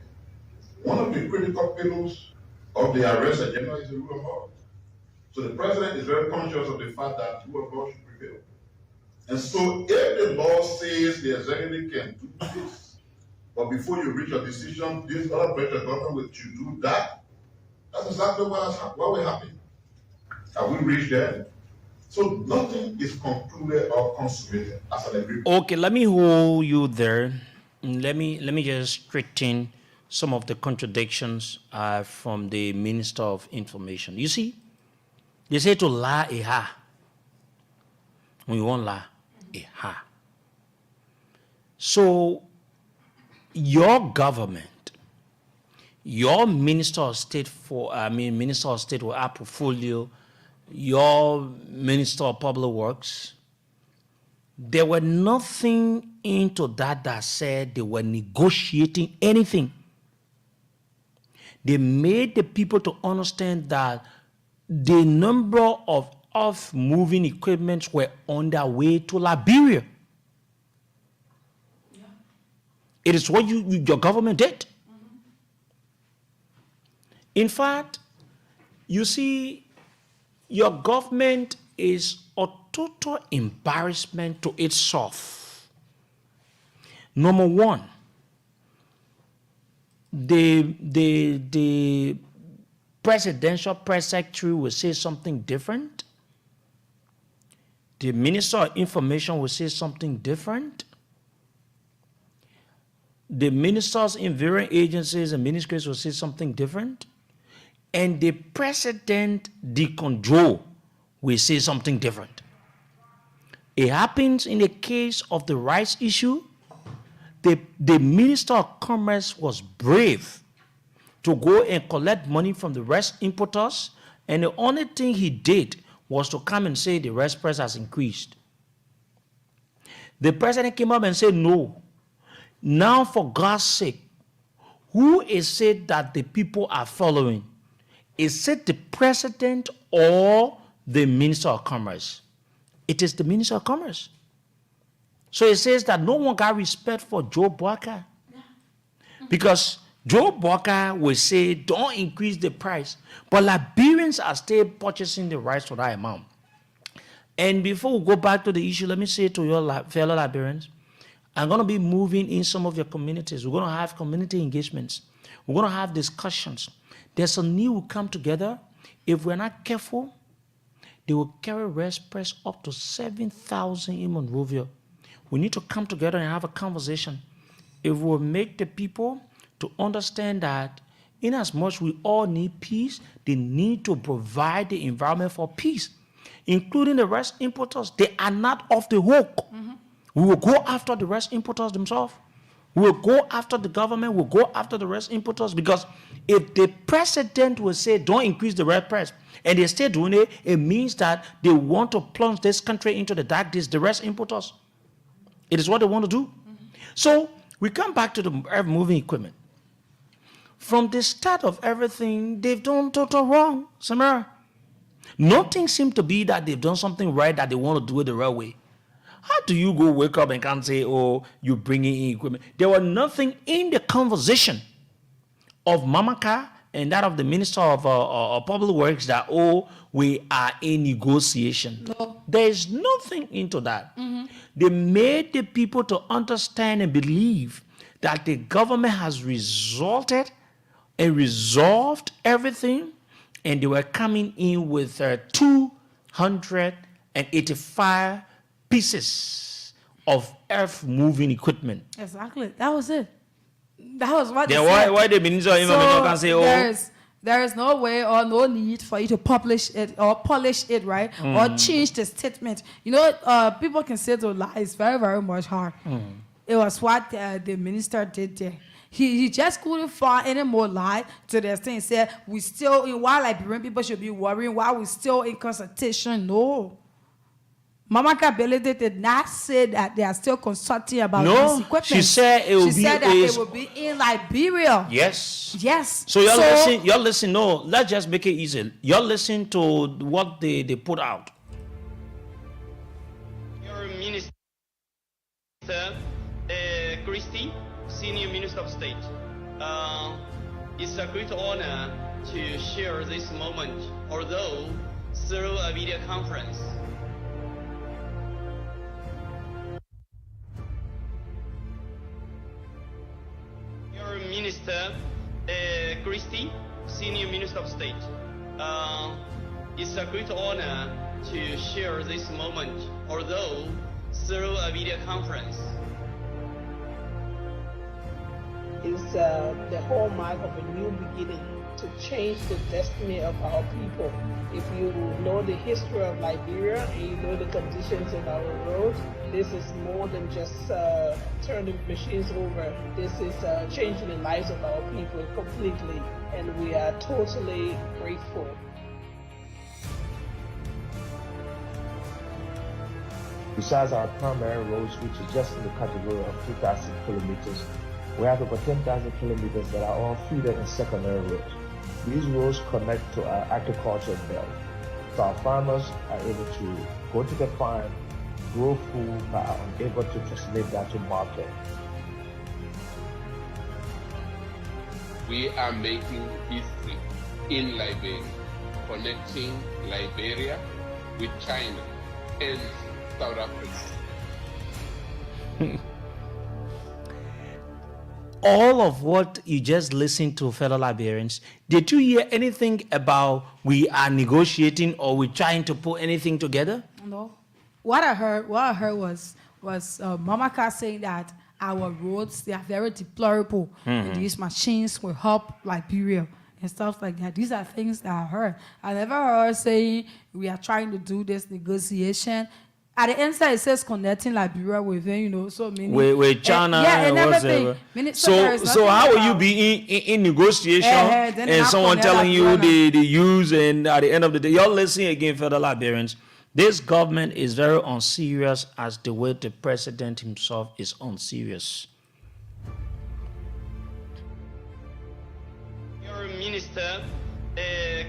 One of the critical pillars of the arrest agenda is the rule of law. So the president is very conscious of the fact that rule of law should prevail. And so if the law says the executive can do this, but before you reach a decision, this other branch of government will do that, that's exactly what will happen. Have we reached there? So nothing is concluded or consummated as an agreement. Okay, let me hold you there. Let me just straighten some of the contradictions from the Minister of Information. You see, they say to lie a ha. When you want lie a ha. So your government, your Minister of State Minister of State will have portfolio, your Minister of Public Works, there were nothing into that said they were negotiating anything. They made the people to understand that the number of moving equipments were on their way to Liberia. Yeah. It is what your government did. Mm-hmm. In fact, you see, your government is a total embarrassment to itself. Number one, the presidential press secretary will say something different. The Minister of Information will say something different. The ministers in various agencies and ministries will say something different. And the president, the control, will say something different. It happens in the case of the rice issue. The Minister of Commerce was brave to go and collect money from the rice importers, and the only thing he did was to come and say the rice price has increased. The president came up and said, no. Now, for God's sake, who is it that the people are following? Is it the president or the Minister of Commerce? It is the Minister of Commerce. So it says that no one got respect for Joe Barker. Because Joe Barker will say, don't increase the price. But Liberians are still purchasing the rice for that amount. And before we go back to the issue, let me say to your fellow Liberians, I'm going to be moving in some of your communities. We're going to have community engagements. We're going to have discussions. There's a need will come together. If we're not careful, they will carry rice price up to 7,000 in Monrovia. We need to come together and have a conversation. If we make the people to understand that in as much we all need peace, they need to provide the environment for peace, including the rice importers. They are not off the hook. Mm-hmm. We will go after the rice importers themselves. We'll go after the government, we'll go after the rest importers, because if the president will say don't increase the red price and they stay doing it, it means that they want to plunge this country into the dark days, the rest importers. It is what they want to do. So we come back to the moving equipment. From the start of everything, they've done total wrong, Samara. Nothing seems to be that they've done something right that they want to do it the right way. How do you go wake up and can't say, oh, you're bringing in equipment? There was nothing in the conversation of Mamaka and that of the Minister of Public Works that, oh, we are in negotiation. No. There is nothing into that. They made the people to understand and believe that the government has resulted and resolved everything, and they were coming in with 285 pieces of earth-moving equipment. Exactly. That was it. That was what Then they said. why the minister can say, oh, there is no way or no need for you to publish it or polish it, right? Or change the statement. You know, people can say to lie. It's very, very much hard. It was what the minister did there. He just couldn't find any more lie to the extent he said, we still, while Liberian people should be worrying, while we're still in consultation. No. Mama Kabele did not say that they are still consulting about this equipment. She said it will it will be in Liberia. Yes. Yes. So you're listening. No, let's just make it easy. You're listening to what they put out. Your Minister, Christie, Senior Minister of State. It's a great honor to share this moment, although through a video conference. Your Minister, Christie, Senior Minister of State. It's a great honor to share this moment, although through a video conference. Is the hallmark of a new beginning to change the destiny of our people. If you know the history of Liberia and you know the conditions in our roads, this is more than just turning machines over. This is changing the lives of our people completely, and we are totally grateful. Besides our primary roads, which is just in the category of 2,000 kilometers, we have over 10,000 kilometers that are all feeder and secondary roads. These roads connect to our agricultural belt. So our farmers are able to go to the farm, grow food, but are unable to translate that to market. We are making history in Liberia, connecting Liberia with China and South Africa. All of what you just listened to, fellow Liberians, did you hear anything about we are negotiating or we're trying to put anything together? No. What I heard was Mamaka saying that our roads, they are very deplorable. And these machines will help Liberia and stuff like that. These are things that I heard. I never heard saying we are trying to do this negotiation. At the inside, it says connecting Liberia with, so meaning... With China and everything. Meaning, So how will you be in negotiation and someone telling you the use, and at the end of the day, you're listening again, fellow Liberians. This government is very unserious as the way the president himself is unserious. Your Minister,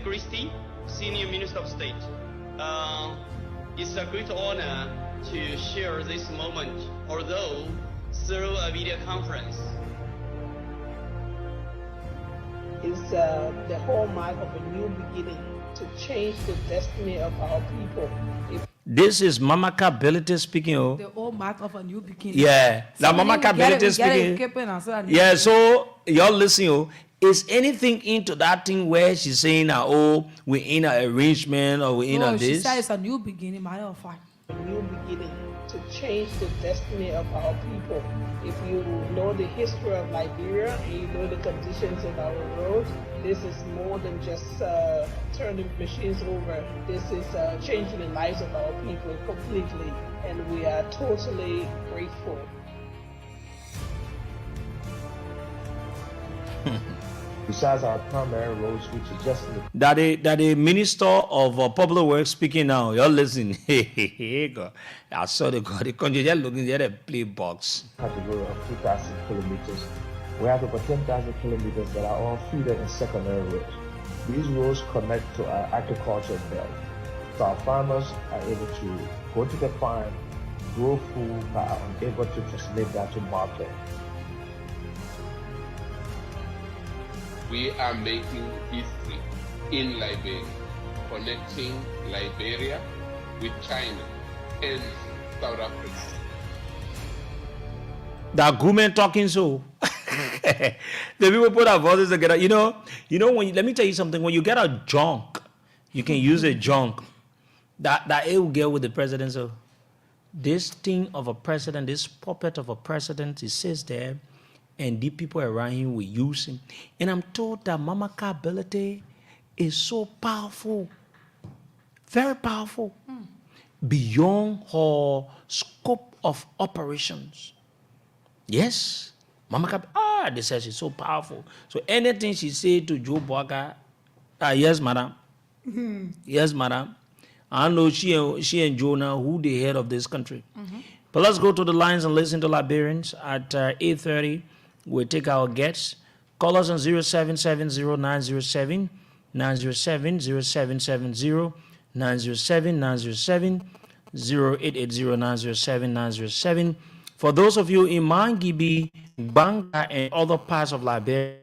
Christie, Senior Minister of State. It's a great honor to share this moment, although through a video conference. Is the hallmark of a new beginning to change the destiny of our people. This is Mamaka Belite speaking. The hallmark of a new beginning. Yeah, la Mamaka Belite speaking. Yeah, so y'all listen. Is anything into that thing where she's saying that, oh, we're in an arrangement or we're in a this? She said it's a new beginning, matter of fact. A new beginning to change the destiny of our people. If you know the history of Liberia and you know the conditions in our roads, this is more than just turning machines over. This is changing the lives of our people completely, and we are totally grateful. Besides our primary roads, which is just in the that the minister of public works speaking now. You're listening. God. I saw the God. The country just looking at the play box. category of 2,000 kilometers. We have over 10,000 kilometers that are all feeder and secondary roads. These roads connect to our agriculture belt. So our farmers are able to go to the farm, grow food, but are unable to translate that to market. We are making history in Liberia, connecting Liberia with China and South Africa. That woman talking so. The people put our voices together. You know when let me tell you something. When you get a junk, you can use a junk. That it will get with the president. So this thing of a president, this puppet of a president, he sits there, and the people around him will use him. And I'm told that Mamaka ability is so powerful, very powerful, beyond her scope of operations. Yes. They say she's so powerful. So anything she say to Joe Boga, yes, madam. Yes, madam. I know she and Jonah, who the head of this country. But let's go to the lines and listen to Liberians at 8:30. We'll take our guests. Call us on 0770-907, 907-0770, 907-907, 0880-907-907. For those of you in Mangibi, Banga, and other parts of Liberia,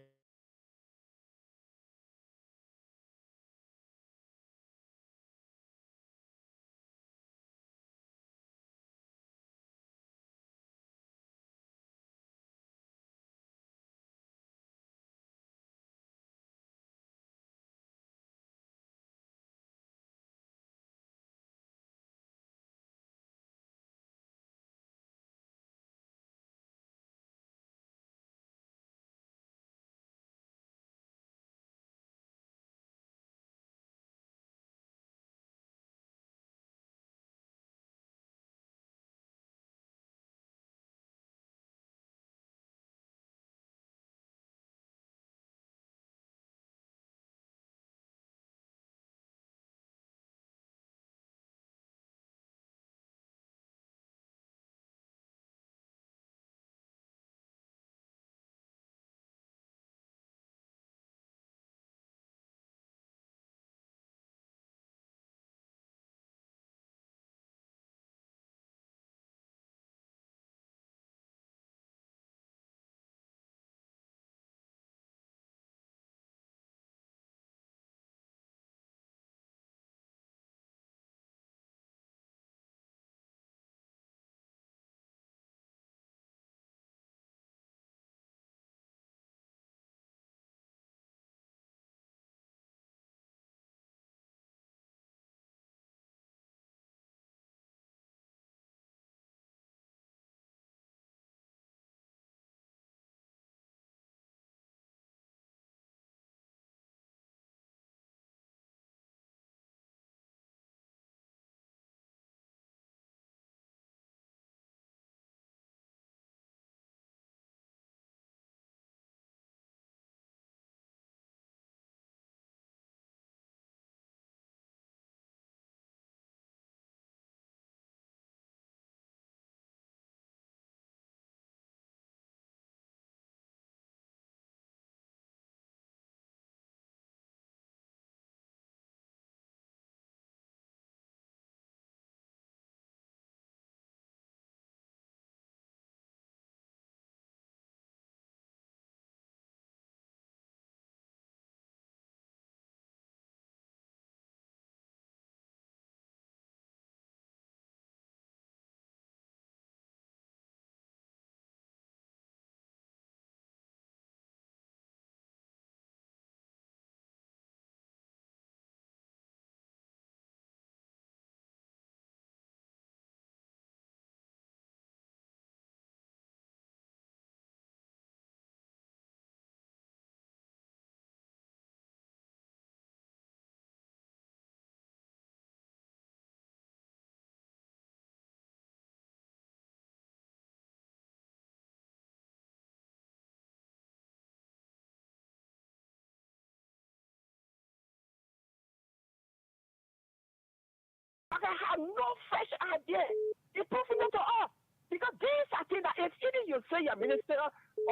Baka had no fresh idea. He proving it to us. Because these are things that if either you say your minister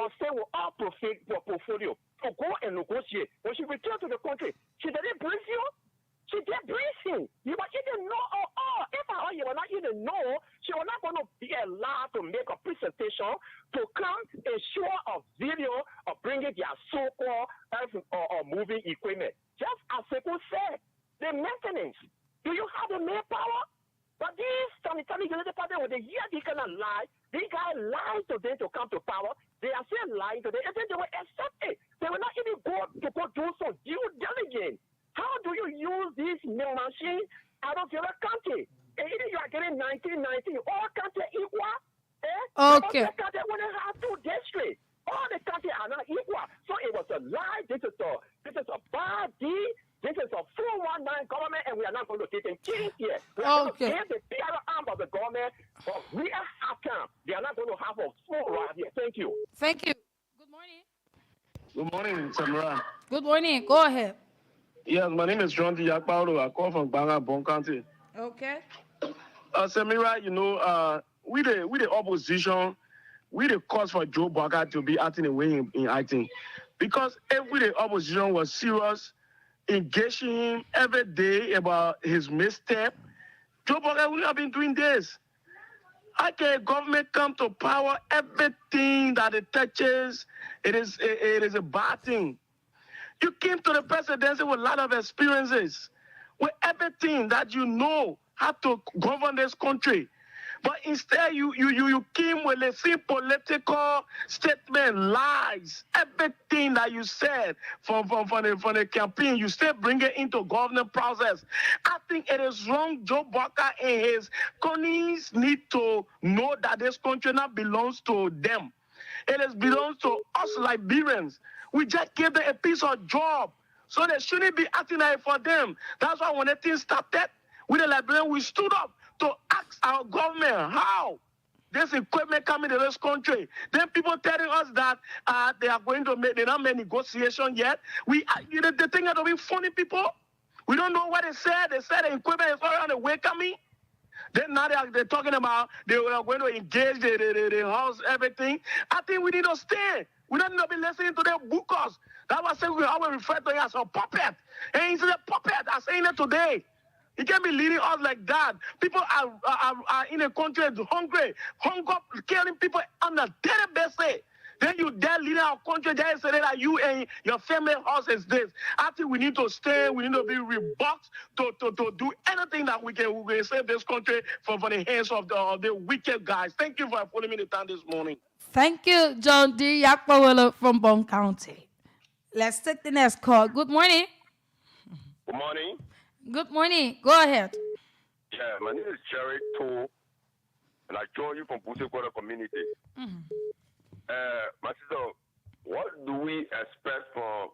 or say we all portfolio to go and negotiate, when she returned to the country, she didn't brief you. She did brief him. You were either know or if you were not even know, she was not going to be allowed to make a presentation to come and show a video of bringing their so-called or moving equipment. Just as people said, the maintenance. Do you have the manpower? But these Tommy United Party, when they hear they cannot lie, these guys lied to them to come to power. They are still lying to them, and then they will accept it. They will not even go do some due diligence. How do you use this machine out of your country? And either you are getting 1990, all countries equal. Okay. All countries want to have two districts. All the countries are not equal. So it was a lie. This is a bad deal. This is a 419 government, and we are not going to take them keys here. We are going to give the PR arm of the government, but we are account. They are not going to have a full right here. Thank you. Thank you. Good morning. Good morning, Samara. Good morning. Go ahead. Yes, my name is John D. Yakpaulo. I call from Banga, Bon County. Okay. Samira, we the opposition, we the cause for Joe Barker to be acting the way in acting. Because if we the opposition was serious, engaging him every day about his misstep, Joe Barker wouldn't have been doing this. How can government come to power? Everything that it touches, it is a bad thing. You came to the presidency with a lot of experiences, with everything that you know how to govern this country. But instead, you came with a simple political statement, lies. Everything that you said from the campaign, you still bring it into government process. I think it is wrong. Joe Barker and his colleagues need to know that this country now belongs to them. It belongs to us Liberians. We just gave them a piece of job, so they shouldn't be acting like for them. That's why when the thing started with the Liberians, we stood up to ask our government how this equipment coming to this country. Then people telling us that they are going to make, they don't make negotiation yet. The thing that we funny people. We don't know what they said. They said the equipment is already on the way coming. Then now they're talking about they are going to engage the house, everything. I think we need to stay. We don't need to be listening to their bookers. That's why I say we always refer to it as a puppet. And he's a puppet. I'm saying it today. He can't be leading us like that. People are in a country hungry, killing people on a daily basis. Then you dare leading our country, there say that you and your family house is this. I think we need to stay, we need to be rebuffed to do anything that we can save this country from the hands of the wicked guys. Thank you for putting me the time this morning. Thank you, John D. Yakpawelo from Bon County. Let's take the next call. Good morning. Good morning. Good morning. Go ahead. Yeah, my name is Jerry Too, and I join you from Busekwara community. My sister, what do we expect from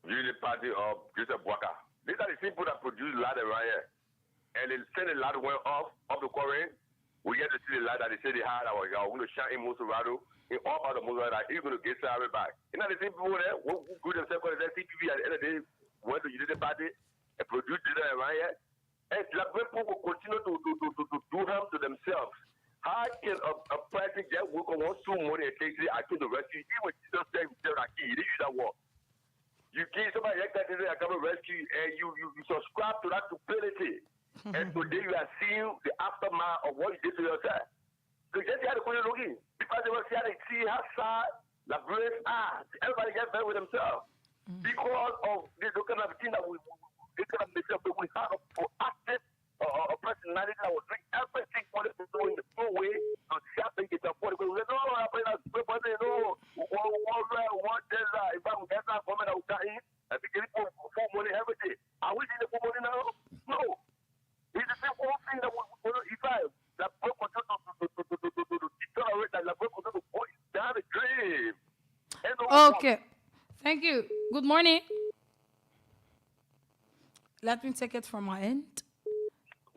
the party of Joseph Boaka? These are the people that produce ladder right here. And they send the ladder went off the current. We get to see the light that they say they had. We're going to shine in Mosurado, in all other Mosurado, that he's going to get salary back. You know, the same people there who good themselves for the CPV at the end of the day, went to the party and produce the right here. And the people will continue to do harm to themselves. How can a person get work on so money and take it to the rescue? Even when Jesus said that he didn't use that word. You give somebody like that today, I come to rescue, and you subscribe to that stupidity. And today you are seeing the aftermath of what you did to yourself. So just had to put it looking. Because they were see how sad the brave are. Everybody gets better with themselves. Because of this kind of thing that we have a proactive a personality that will drink everything for the people in the full way to see how they get affordable. We say, no, I'm going to no, one desert. If I would get that woman, I would die in. I think people for money every day. Are we in the full money now? No. It's the same whole thing that we if I that broke to deteriorate that broke to go down the dream. Okay. Thank you. Good morning. Let me take it from my end.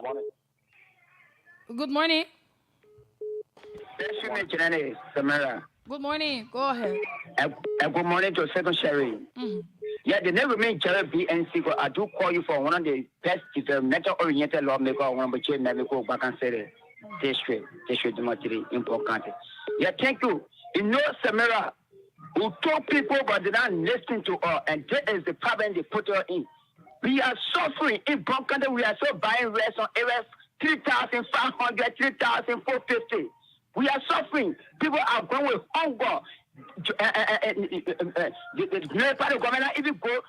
Morning. Good morning. Samara. Good morning. Go ahead. Good morning to Second Sherry. Yeah, the name remain Jerry BNC, but I do call you for one of the best developmental-oriented lawmaker, one of the chair Navico back and say district Demetri important. Yeah, thank you. You know, Samira, who told people but they not listen to us, and that is the problem they put her in. We are suffering in Bunkanda. We are so buying rest on AF 3,500, 3,450. We are suffering. People are going with hunger. The part of government even go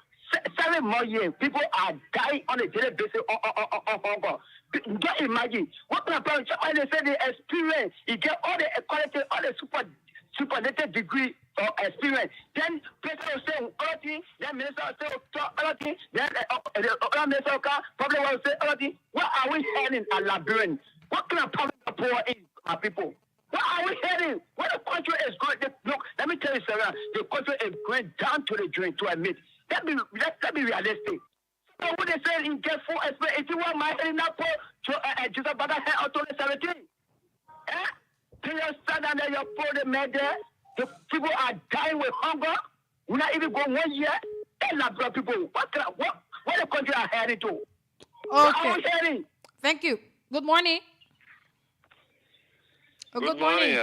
7 more years. People are dying on a daily basis on hunger. Just imagine what kind of problem? When they say the experience, you get all the equality, all the superlative degree or experience. Then president will say other thing, then minister will say other thing, then other minister will come, public will say other thing. What are we heading at Liberian? What kind of problem are poor in our people? What are we heading? What the country is going? Look, let me tell you, Sarah, the country is going down to the drain to admit. Let's be realistic. So what they say in get full experience, if you want my heading up to just about head out 2017. Can you stand down there, you put the man there? The people are dying with hunger. We're not even going 1 year. And not black people. What the country are heading to? What are we heading? Thank you. Good morning. Good morning,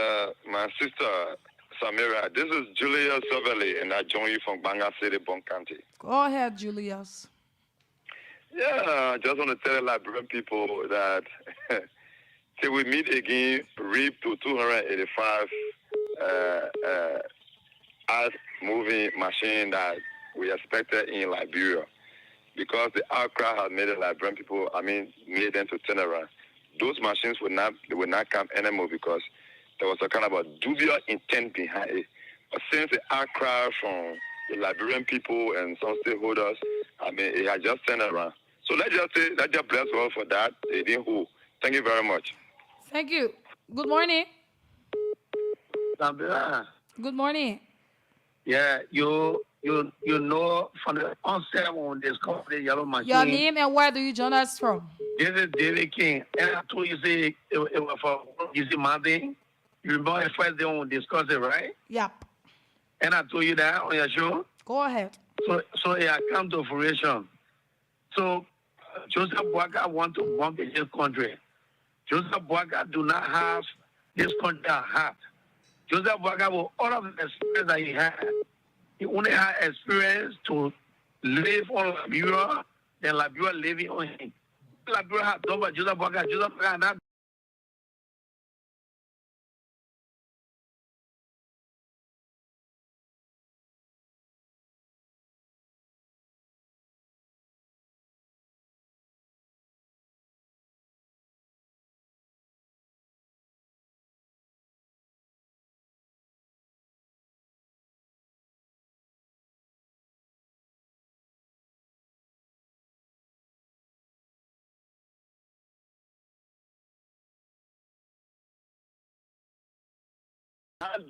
my sister Samira. This is Julius Sobeli, and I join you from Banga City, Bon County. Go ahead, Julius. Yeah, I just want to tell the Liberian people that till we meet again, REAP to 285 as moving machine that we expected in Liberia, because the outcry has made the Liberian people, made them to turn around. Those machines will not come anymore because there was a kind of a dubious intent behind it. But since the outcry from the Liberian people and some stakeholders, it has just turned around. So let's just bless God for that. It didn't hold. Thank you very much. Thank you. Good morning. Samira. Good morning. Yeah, you know from the onset when they discovered the yellow machine. Your name and where do you join us from? This is David King. And I told you, say, it was for easy Monday. You remember the first day when we discussed it, right? Yep. And I told you that on your show. Go ahead. So yeah, come to fruition. So Joseph Boakai want to bump in this country. Joseph Boakai do not have this country at heart. Joseph Boakai, with all of the experience that he had, he only had experience to live on Liberia, then Liberia living on him. Liberia had done by Joseph Boakai. Joseph Boakai not.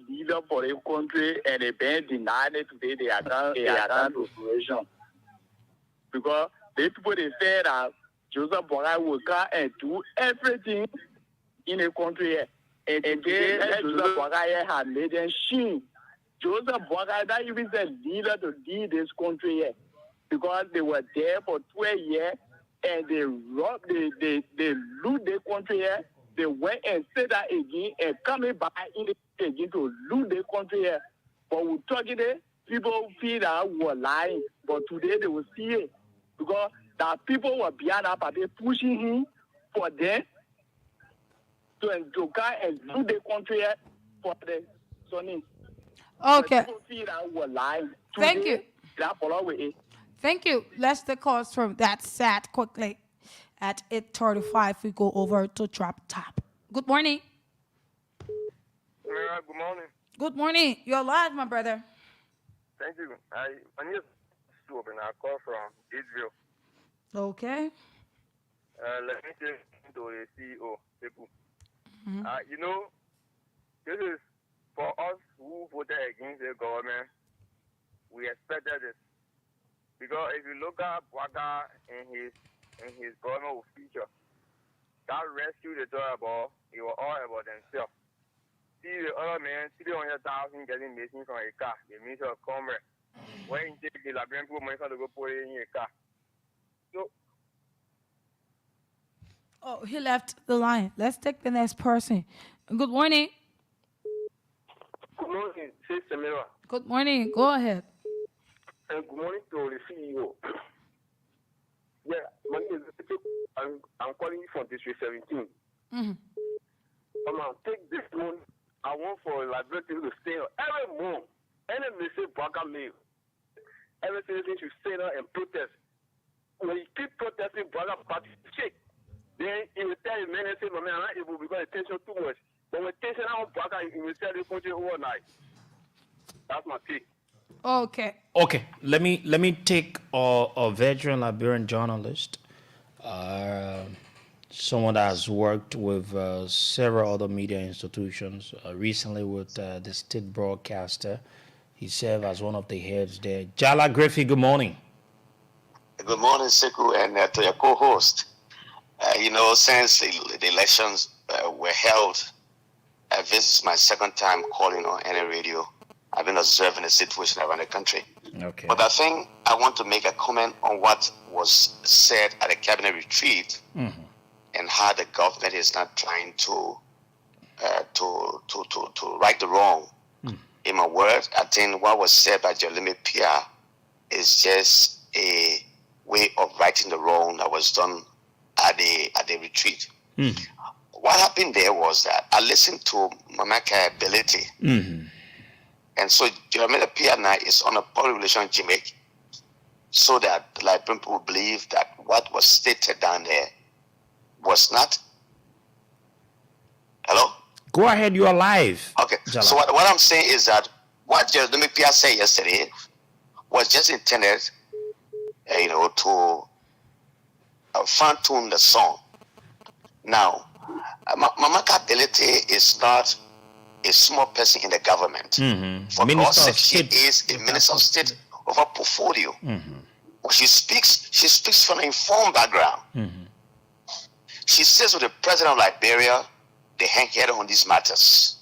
Leader for a country and a band denied it today. They are done to fruition because the people they say that Joseph Boakai will come and do everything in a country, and today Joseph Boakai has made them shame. Joseph Boakai not even the leader to lead this country here because they were there for 12 years and they loot the country here. They went and said that again and coming back in the again to loot the country here. But we talking there, people feel that we were lying. But today they will see it. Because that people were behind that party pushing him for them to come and loot the country here for the Sunnis. Okay. People feel that we were lying. Thank you. That follow with it. Thank you. Let's take calls from that set quickly. At 8:35, we go over to Drop Top. Good morning. Good morning. Good morning. You're live, my brother. Thank you. I need to open a call from Israel. Okay. Let me take to the CEO, people. You know, this is for us who voted against the government. We expected this. Because if you look at Boakai and his government feature, that rescue they talk about, it was all about themselves. See the other man, 300,000 getting missing from a car, the Minister of Commerce. When you take the Liberian people money to go put it in your car. So Oh, he left the line. Let's take the next person. Good morning. good morning, Sister Mira. Good morning. Go ahead. And good morning to the CEO. Yeah, my name is I'm calling you from District 17. Mm-hmm. I'm gonna take this one. I want for Liberia people to stay every month. Any message Baka mail. Every citizen should stay there and protest. When you keep protesting Baka party shake, then it will tell you man say, my man, I'm not able because the tension too much. But when tension out Baka, it will tell the country overnight. That's my take. Okay. Okay, let me take a veteran Liberian journalist, someone that has worked with several other media institutions, recently with the state broadcaster. He served as one of the heads there. Jala Griffey, good morning. Good morning, Sekou, and to your co-host. Since the elections were held, this is my second time calling on any radio. I've been observing the situation around the country. Okay. But I think I want to make a comment on what was said at the cabinet retreat and how the government is not trying to right the wrong. In my words, I think what was said by Jeremy Pierre is just a way of righting the wrong that was done at the retreat. What happened there was that I listened to Mamaka Ability. And so Jeremy Pierre now is on a public relation gimmick so that the Liberian people believe that what was stated down there was not. Hello? Go ahead, you are live. Okay. Jala. So what I'm saying is that what Jeremy Pierre said yesterday was just intended, to fine-tune the song. Now, Mamaka Ability is not a small person in the government. For God's sake, she is a minister of state of a portfolio. When she speaks from an informed background. She says with the president of Liberia, they hang head on these matters.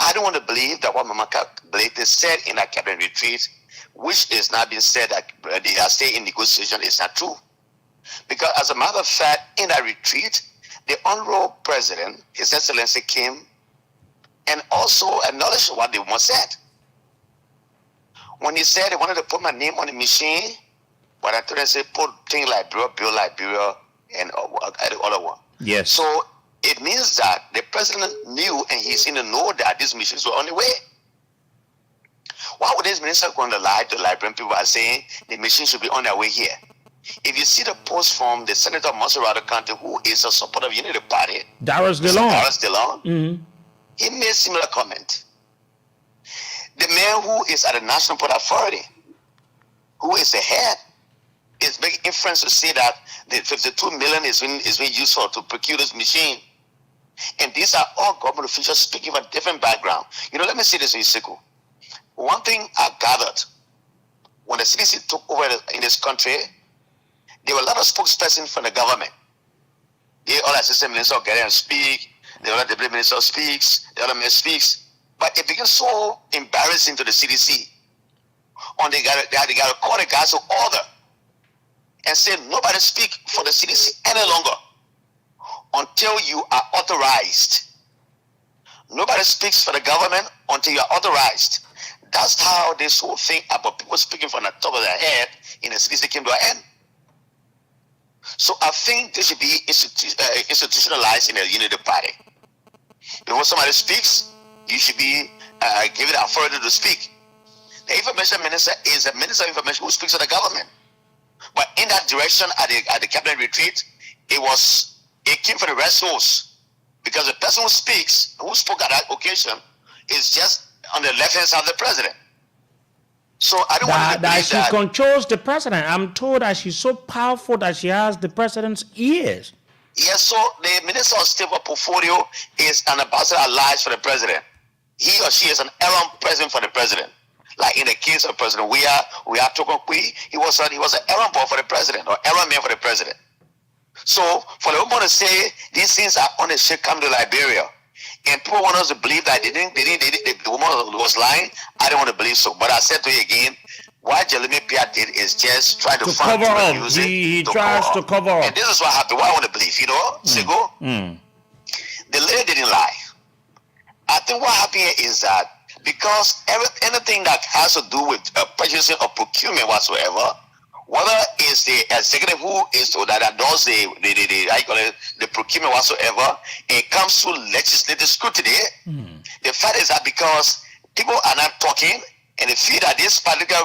I don't want to believe that what Mamaka Ability said in that cabinet retreat, which is now being said that they are staying in negotiation, is not true. Because as a matter of fact, in that retreat, the honorable president, His Excellency, came and also acknowledged what they once said. When he said they wanted to put my name on the machine, but I told them, say, put things like Build Liberia, and the other one. Yes. So it means that the president knew and he's in the know that these missions were on the way. Why would this minister go on the lie to the Liberian people by saying the mission should be on their way here? If you see the post from the Senator of Maserati County, who is a supporter of Unity Party, Darius DeLong. He made similar comment. The man who is at the National Port Authority, who is the head, is making inference to say that the 52 million is being used to procure this machine. And these are all government officials speaking from a different background. Let me say this in Isiku. One thing I gathered, when the CDC took over in this country, there were a lot of spokespersons from the government. All assistant ministers get and speak, the other deputy minister speaks, the other minister speaks. But it became so embarrassing to the CDC. They got to call the guys to order and say nobody speak for the CDC any longer until you are authorized. Nobody speaks for the government until you are authorized. That's how this whole thing about people speaking from the top of their head in the CDC came to an end. So I think this should be institutionalized in the Unity Party. Before somebody speaks, you should be given the authority to speak. The information minister is a minister of information who speaks to the government. But in that direction at the cabinet retreat, it came from the rest house. Because the person who spoke at that occasion is just on the left hand side of the president. So I don't want to believe she controls the president. I'm told that she's so powerful that she has the president's ears. Yes, so the Minister of State for Portfolio is an ambassador allies for the president. He or she is an errand president for the president. Like in the case of President we are Tokokwi, he was an errand boy for the president or errand man for the president. So for the woman to say these things are on the shit come to Liberia, and people want us to believe that the woman was lying, I don't want to believe so. But I said to you again, What Jeremy Pierre did is just try to find cover up. music. He tries to cover up. And this is what happened. What I want to believe, Sego, the lady didn't lie. I think what happened here is that because anything that has to do with purchasing or procurement whatsoever, whether it's the executive who is that does the procurement whatsoever, it comes to legislative scrutiny. The fact is that because people are not talking and they feel that this particular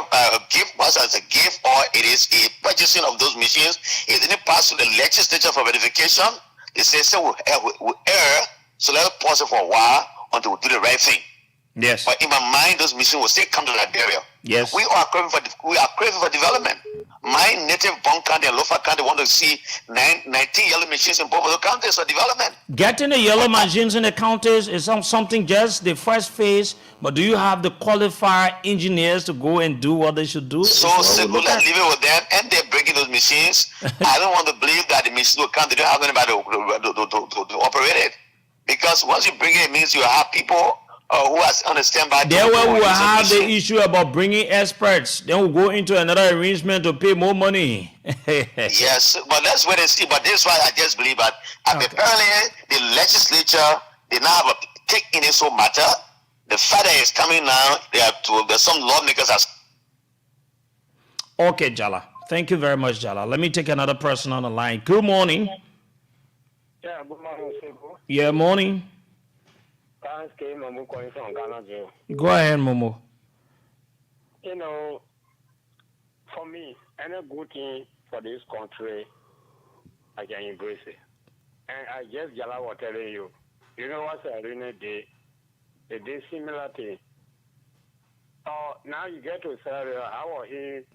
gift was as a gift or it is a purchasing of those machines, it didn't pass to the legislature for verification. They say, we'll err, so let's pause it for a while until we do the right thing. Yes. But in my mind, those machines will still come to Liberia. Yes. We are craving for development. My native Bon County and Lofa County want to see 19 yellow machines in both of the counties for development. Getting the yellow machines in the counties is something just the first phase, but do you have the qualified engineers to go and do what they should do? So simple, let's leave it with them, and they're breaking those machines. I don't want to believe that the machines will come. They don't have anybody to operate it. Because once you bring it, it means you have people who are on the standby. There we will have the issue about bringing experts. Then we'll go into another arrangement to pay more money. Yes, but let's wait and see. But this is why I just believe that apparently the legislature did not have a take in this whole matter. The fact that it's coming now, there's some lawmakers as. Okay, Jala. Thank you very much, Jala. Let me take another person on the line. Good morning. Yeah, good morning, Sego. Yeah, morning. Thanks, Momo, calling from Ghana, Joe. Go ahead, Momo. For me, any good thing for this country, I can embrace it. And I just Jala was telling you, what's a really day? A day similar thing. Now you get to Sarah, I was in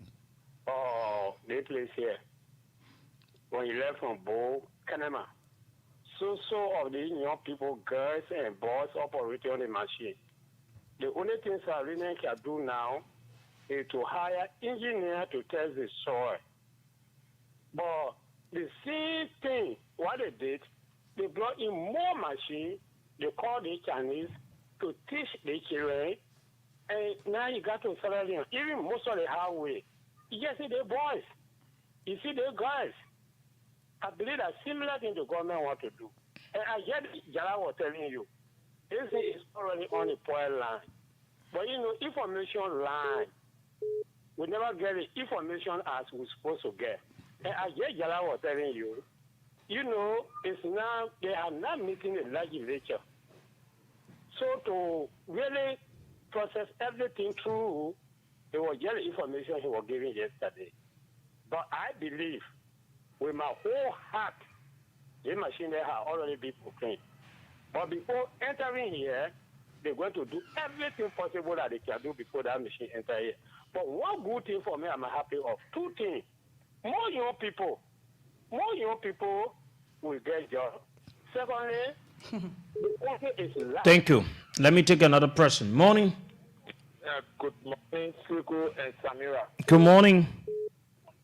the place here. When you left from Bo, Kanema. So of the young people, girls and boys operating on the machine. The only things I really can do now is to hire engineer to test the soil. But the same thing, what they did, they brought in more machine, they called the Chinese to teach the children, and now you got to Sierra Leone, even most of the highway, you just see the boys, you see the guys. I believe that similar thing the government want to do. And I heard Jala was telling you, this is already on the point line. But information line, we never get the information as we're supposed to get. And I heard Jala was telling you, it's now, they are not meeting the legislature. So to really process everything through, it was just the information he was giving yesterday. But I believe, with my whole heart, the machine there have already been proclaimed. But before entering here, they're going to do everything possible that they can do before that machine enter here. But one good thing for me, I'm happy of. Two things. More young people will get jobs. Secondly, the country is life. Thank you. Let me take another person. Morning. Good morning, Suku and Samira. Good morning.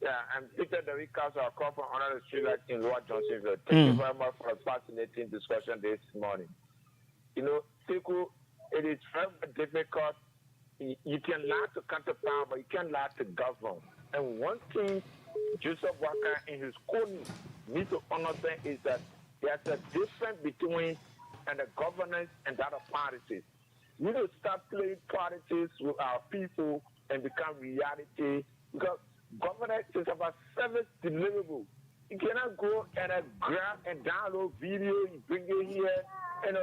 Yeah, I'm Peter Derrick Castle. I come from another street like in Lower Johnsonville. Thank you very much for a fascinating discussion this morning. Siku, it is very difficult. You can lie to counterpound, but you can't lie to govern. And one thing Joseph Walker in his code needs to understand is that there's a difference between the governance and that of parties. We need to start playing politics with our people and become reality because governance is about service deliverable. You cannot go and grab and download video, you bring it here, and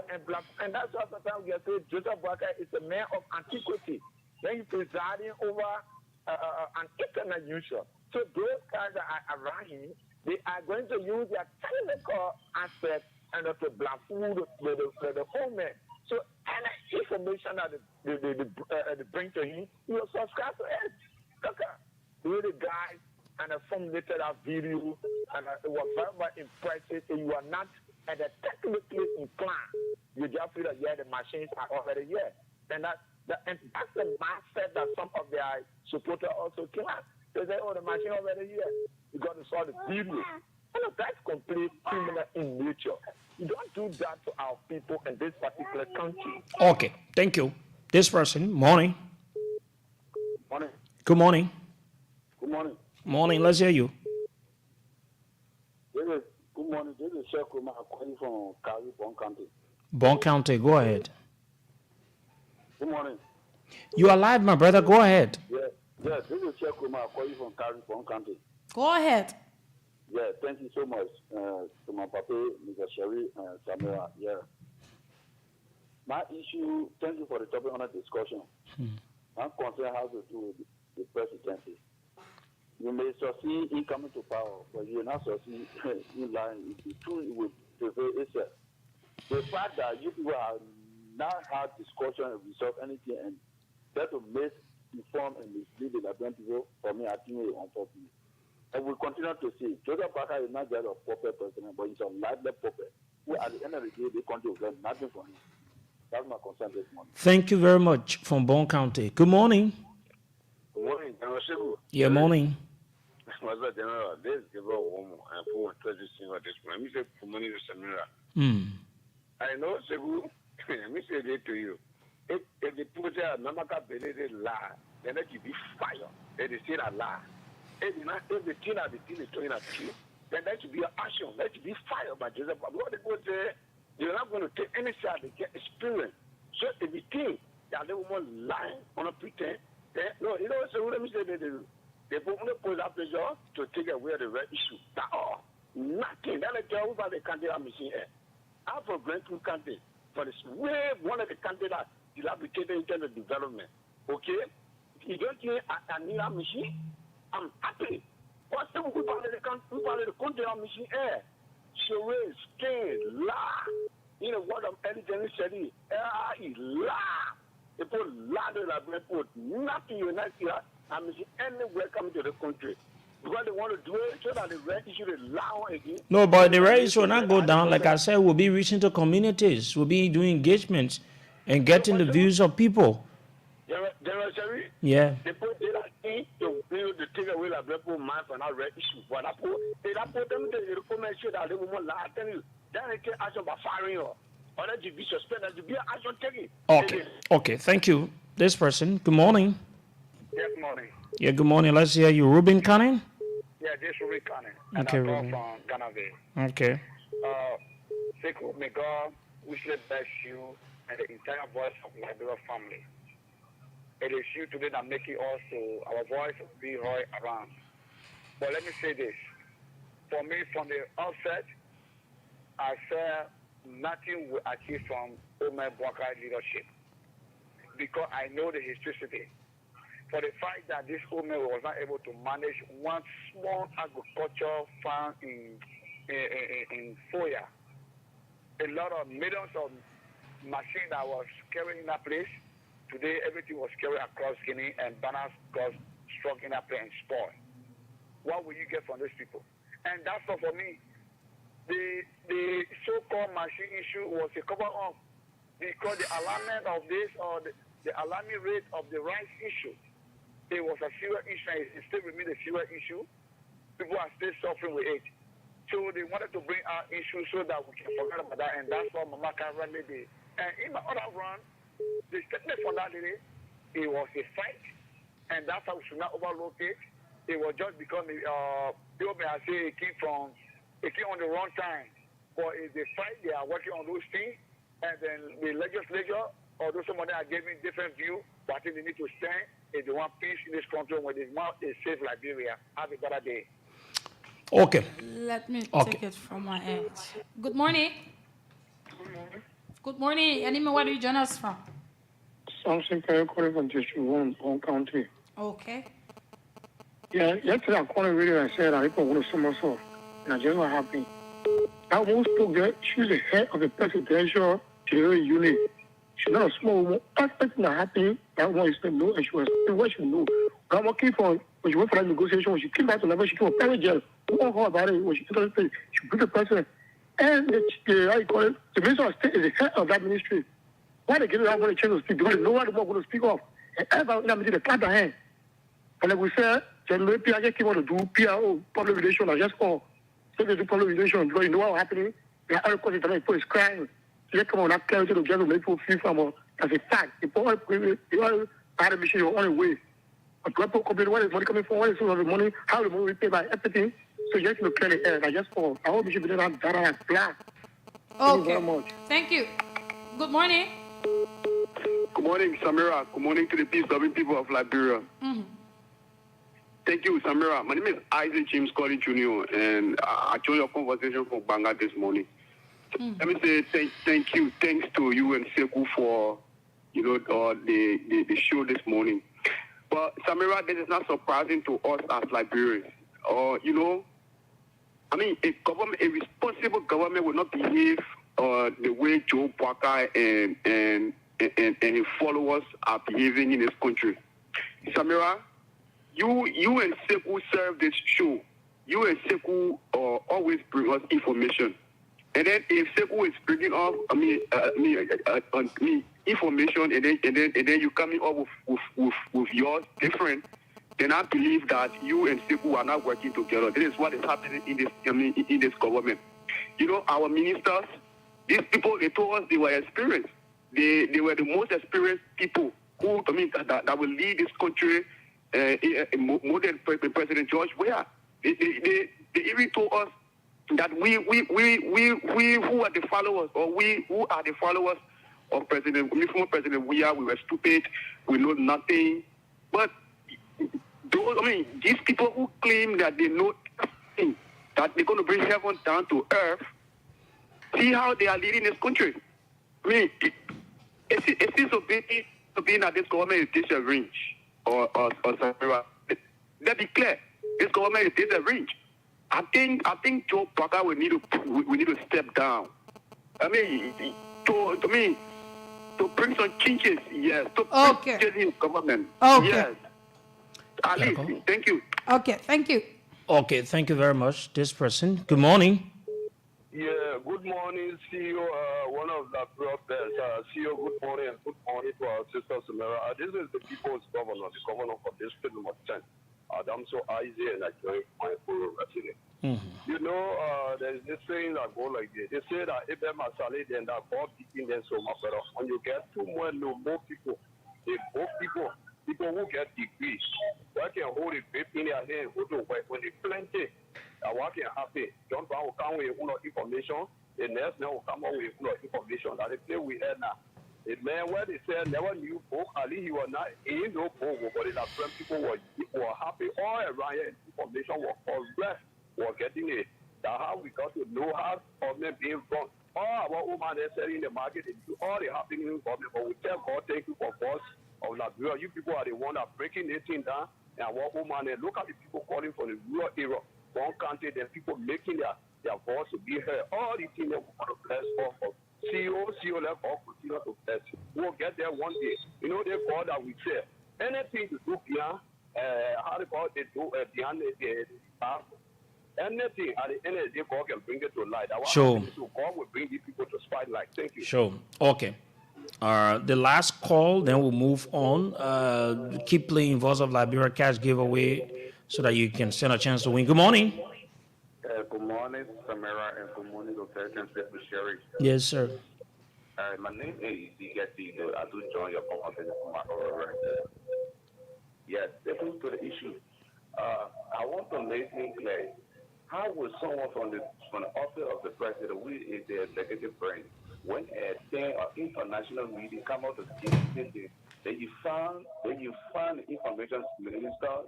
that's why sometimes we say Joseph Walker is a man of antiquity. Then he's presiding over an internet user. So those guys that are around him, they are going to use their technical aspect and to blindfold the homeland. So any information that they bring to him, he will subscribe to it. We're the guys and I formulated our video and it was very much impressive. And you are not technically inclined. You just feel that the machines are already here. And that's the mindset that some of their supporters also claim. They say, the machine already here. You got to saw the video. That's complete criminal in nature. You don't do that to our people in this particular country. Okay, thank you. This person, morning. Morning. Good morning. Good morning. Morning, let's hear you. Good morning. This is Sheikh Umar calling from Kari, Bon County. Bon County, go ahead. Good morning. You are live, my brother. Go ahead. Yes, this is Sheikh Umar calling from Kari, Bon County. Go ahead. Yeah, thank you so much to my papa, Mr. Sherry and Samira. Yeah. My issue, thank you for the topic on the discussion. My concern has to do with the presidency. You may succeed in coming to power, but you will not succeed in line. The truth will prevail itself. The fact that you people have not had discussion and resolve anything and try to misinform and mislead the Liberian people, for me, I think it's unfortunate. And we continue to see Joseph Parker is not just a puppet president, but he's a lively puppet who, at the end of the day, the country will get nothing from him. That's my concern this morning. Thank you very much from Bon County. Good morning. Good morning, General Shebu. Yeah, morning. Mr. General, this is the home and for tradition of this one. I say for money to Samira. I know Shebu. Let me say this to you. If the people say Namaka Belede lie, then let you be fire. They say a lie. If the thing is throwing at you, then that should be an action. That should be fire by Joseph. But what the people say, you're not going to take any side, they get experience. So if you think that they will lie on a pretend, then, no, you know, so let me say that they put that pressure to take away the red issue. That's all. Nothing. That's the job about the candidate machine here. I'm for Brentwood County, for this way one of the candidates dilapidated in terms of development. Okay? You don't think I need a machine? I'm happy. What's the we parle de country machine here? Charade, skin, la. You know what I'm editing said? La. They put la de la put nothing united here. I mean, anywhere coming to the country. Because they want to do it so that the red issue is loud again. No, but the race will not go down. Like I said, we'll be reaching to communities. We'll be doing engagements and getting the views of people. General Sherry? Yeah. They put it in to take away the people mind from our red issue. But I put them to recommend that they will not lie. I tell you, then they can action by firing you. Or that you be suspended, you be action taking. Okay, thank you. This person, good morning. Yes, morning. Yeah, good morning. Let's hear you. Ruben Canning? Yeah, this is Ruben Canning. And Okay, I Ruben. come from Ghana. Okay. Sekou, may God richly bless you and the entire voice of Liberia family. It is you today that make it also our voice be heard around. But let me say this. For me, from the outset, I said nothing will achieve from Omar Bwaka leadership. Because I know the historicity. For the fact that this woman was not able to manage one small agricultural farm in Foya. A lot of millions of machines that was carrying that place. Today, everything was carried across Guinea and banners got struck in that place and spoiled. What will you get from those people? And that's all for me. The so-called machine issue was a cover-up because the alarming of this or the alarming rate of the rice issue, it was a serious issue and it still remains a serious issue. People are still suffering with it. So they wanted to bring our issue so that we can forget about that, and that's what Mama Kara did. And in my other run, the statement for that day, it was a fight, and that's how we should not overlook it. It was just because people may say it came on the wrong time. But it's a fight, they are working on those things, and then the legislature, although somebody are giving different view, but I think they need to stand if they want peace in this country when it's not a safe Liberia. Have a better day. Okay. Let me take it from my end. Good morning. Good morning. Anime, where do you join us from? Something very calling from District 1, Hong County. Okay. Yeah, yesterday I called a radio and said I want to somersault. And I just what happened. That woman spoke there. She was the head of the presidential delivery unit. She's not a small woman. Everything that happened, that one is to know, and she was what she knew. When I'm working for, when she went for that negotiation, when she came back to Liberia, she came to private jail. Who don't know about it? When she entered the state, she beat the president. And the Minister of State is the head of that ministry. Why they give it out for the chance to speak? Because no one is going to speak off. And everybody, they clap their hand. And like we said, General PR just came on to do PRO, public relations. I just call. So they do public relations because you know what's happening. The other question that people is crying. So they come on that clarity to get to make people feel from as a fact. The people had a mission your own way. A proper copy, where is money coming from, where is the money, how the money we pay by everything. So just to clear the air, I just for, I hope you should be doing that like black. Thank you very much. Thank you. Good morning. Good morning, Samira. Good morning to the peace-loving people of Liberia. Mm-hmm. Thank you, Samira. My name is Isaac James Collins Jr., and I joined your conversation from Banga this morning. Let me say thanks to you and Sekou for, the show this morning. But Samira, this is not surprising to us as Liberians. A responsible government will not behave the way Joe Parker and his followers are behaving in this country. Samira, you and Sekou serve this show. You and Sekou always bring us information. And then if Sekou is bringing up, information, and then you coming up with yours different, then I believe that you and Sekou are not working together. This is what is happening in this government. Our ministers, these people, they told us they were experienced. They were the most experienced people who, that will lead this country more than President George Weah. They even told us that we who are the followers, or we who are the followers of former President Weah, we were stupid, we know nothing. But these people who claim that they know nothing, that they're going to bring heaven down to earth, see how they are leading this country. It seems to be that this government is disarranged, or something. Let's be clear, this government is disarranged. I think Joe Parker we need to step down. To bring some changes, yes. To bring changes in government, yes. At least, thank you. Okay, thank you. Okay, thank you very much. This person. Good morning. Yeah, good morning, CEO. One of the brothers, CEO, good morning, and good morning to our sister Samira. This is the people's governor, the governor for district number 10. I'm so easy and I join my full resident. There's this saying that go like this. They say that if them are solid, then that God begin them so much better. When you get too more people, people who get degrees, they can hold it in their hand, go to work when they plenty. What can happen? Don't come with information. The next man will come up with information that they play with now. The man where they said never knew book, at least he was not in no book, but in that friend people were happy all around here. Information was correct, were getting it. That's how we got to know how government being wrong. All our women they sell in the market, they do all the happening in government, but we tell God thank you for us of Liberia. You people are the one that breaking this thing down. And what woman and look at the people calling for the rural area. One country, then people making their voice to be heard. All the things that we want to bless for. CEO left all continue to bless. We'll get there one day. They call that we say anything to do beyond how they call it beyond the path. Anything at the end of the day, God can bring it to light. Sure. So God will bring these people to spotlight. Thank you. Sure. Okay. The last call, then we'll move on. Keep playing Voice of Liberia cash giveaway so that you can stand a chance to win. Good morning. Good morning, Samira, and good morning, Dr. Sherry. Yes, sir. My name is Igati. I do join your conversation from my oral. Yes, listen to the issue. I want to make it clear. How will someone from the office of the president, who is the executive branch, when a thing or international media come out to say that you found the information minister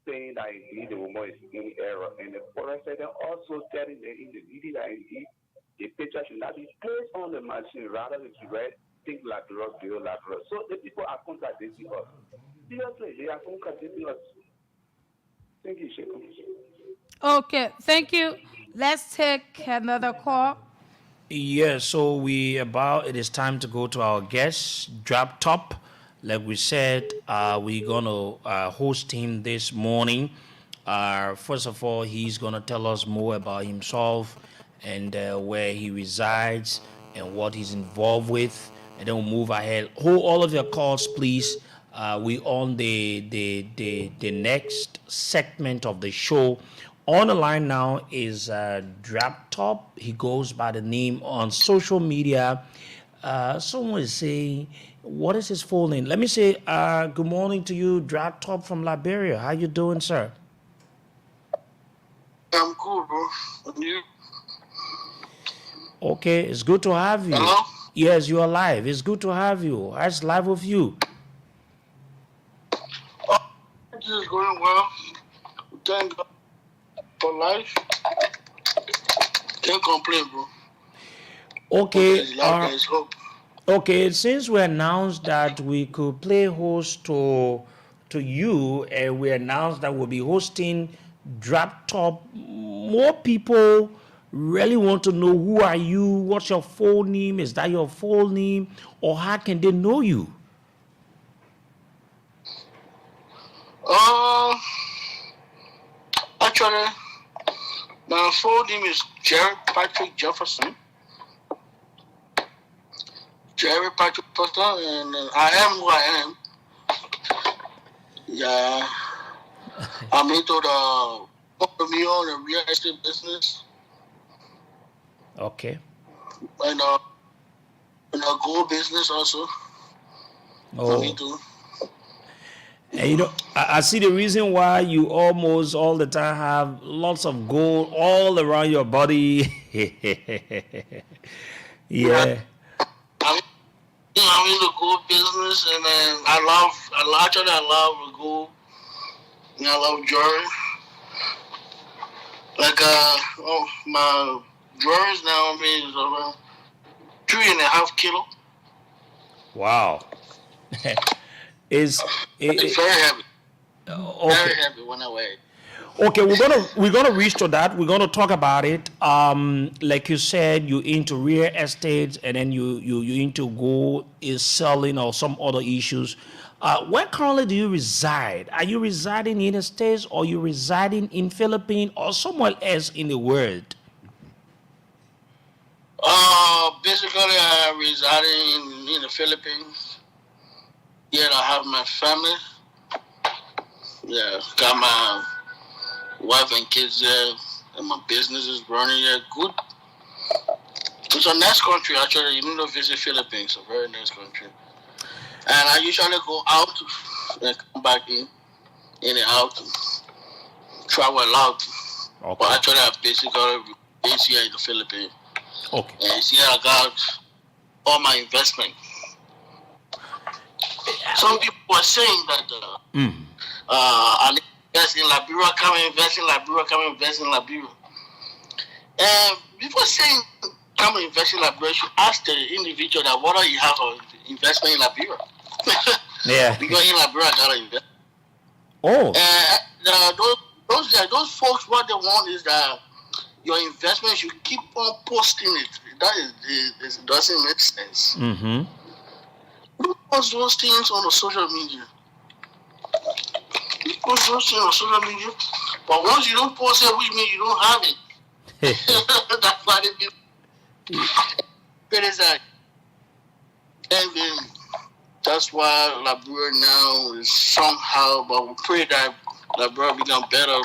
saying that indeed the woman is in error, and the president also telling the individual that indeed the picture should not be placed on the machine, rather than to write things like bill. So the people are contradicting us. Seriously, they are contradicting us. Thank you, Sheikh. Okay, thank you. Let's take another call. Yeah, so it is time to go to our guest, Drop Top. Like we said, we're going to host him this morning. First of all, he's going to tell us more about himself and where he resides and what he's involved with. And then we'll move ahead. Hold all of your calls, please. We on the next segment of the show. On the line now is Drop Top. He goes by the name on social media. Someone is saying What is his full name? Let me say good morning to you, Drop Top from Liberia. How you doing, sir? I'm cool, bro. And you? Okay, it's good to have you. Hello? Yes, you are live. It's good to have you. How's live with you? This is going well. Thank God for life. Can't complain, bro. Okay. There's life, there is hope. Okay, since we announced that we could play host to you, and we announced that we'll be hosting Drop Top, more people really want to know who are you, what's your full name, is that your full name, or how can they know you? Actually, my full name is Jerry Patrick Jefferson. Jerry Patrick Jefferson, and I am who I am. Yeah, I'm into the automobile and real estate business. Okay. And gold business also. Oh. I'm into. And you know, I see the reason why you almost all the time have lots of gold all around your body. Yeah. I'm in the gold business, and I love gold. And I love jewelry. Like my jewelry now is around 3.5 kilos. Wow. It's very heavy. Okay. Very heavy when I wear it. Okay, we're gonna reach to that. We're gonna talk about it. Like you said, you into real estate, and then you into gold is selling or some other issues. Where currently do you reside? Are you residing in the States, or you residing in Philippines, or somewhere else in the world? Basically, I reside in the Philippines. Here I have my family. Yeah, got my wife and kids there, and my business is running here good. It's a nice country, actually. You need to visit Philippines. A very nice country. And I usually go out and come back in and out, travel out. Okay. But actually, I basically base here in the Philippines. Okay. And here I got all my investment. Some people are saying that I invest in Liberia, come and invest in Liberia, come and invest in Liberia. And before saying come and invest in Liberia, you should ask the individual that what do you have for investment in Liberia? Yeah. Because in Liberia, I gotta invest. Oh. And those folks, what they want is that your investment should keep on posting it. That is it doesn't make sense. Mm-hmm. Who posts those things on the social media? You post those things on social media, but once you don't post it, which means you don't have it. That's why they do. Criticize. And then that's why Liberia now is somehow, but we pray that Liberia become better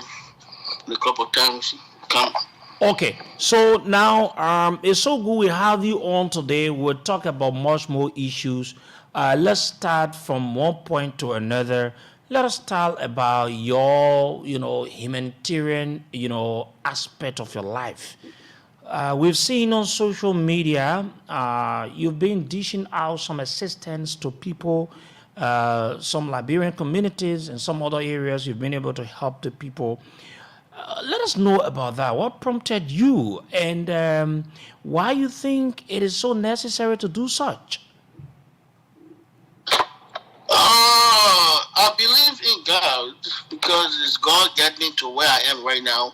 in a couple of times. Come. Okay, so now it's so good we have you on today. We'll talk about much more issues. Let's start from one point to another. Let us talk about your, humanitarian, aspect of your life. We've seen on social media, you've been dishing out some assistance to people, some Liberian communities and some other areas. You've been able to help the people. Let us know about that. What prompted you, and why you think it is so necessary to do such? I believe in God because it's God get me to where I am right now.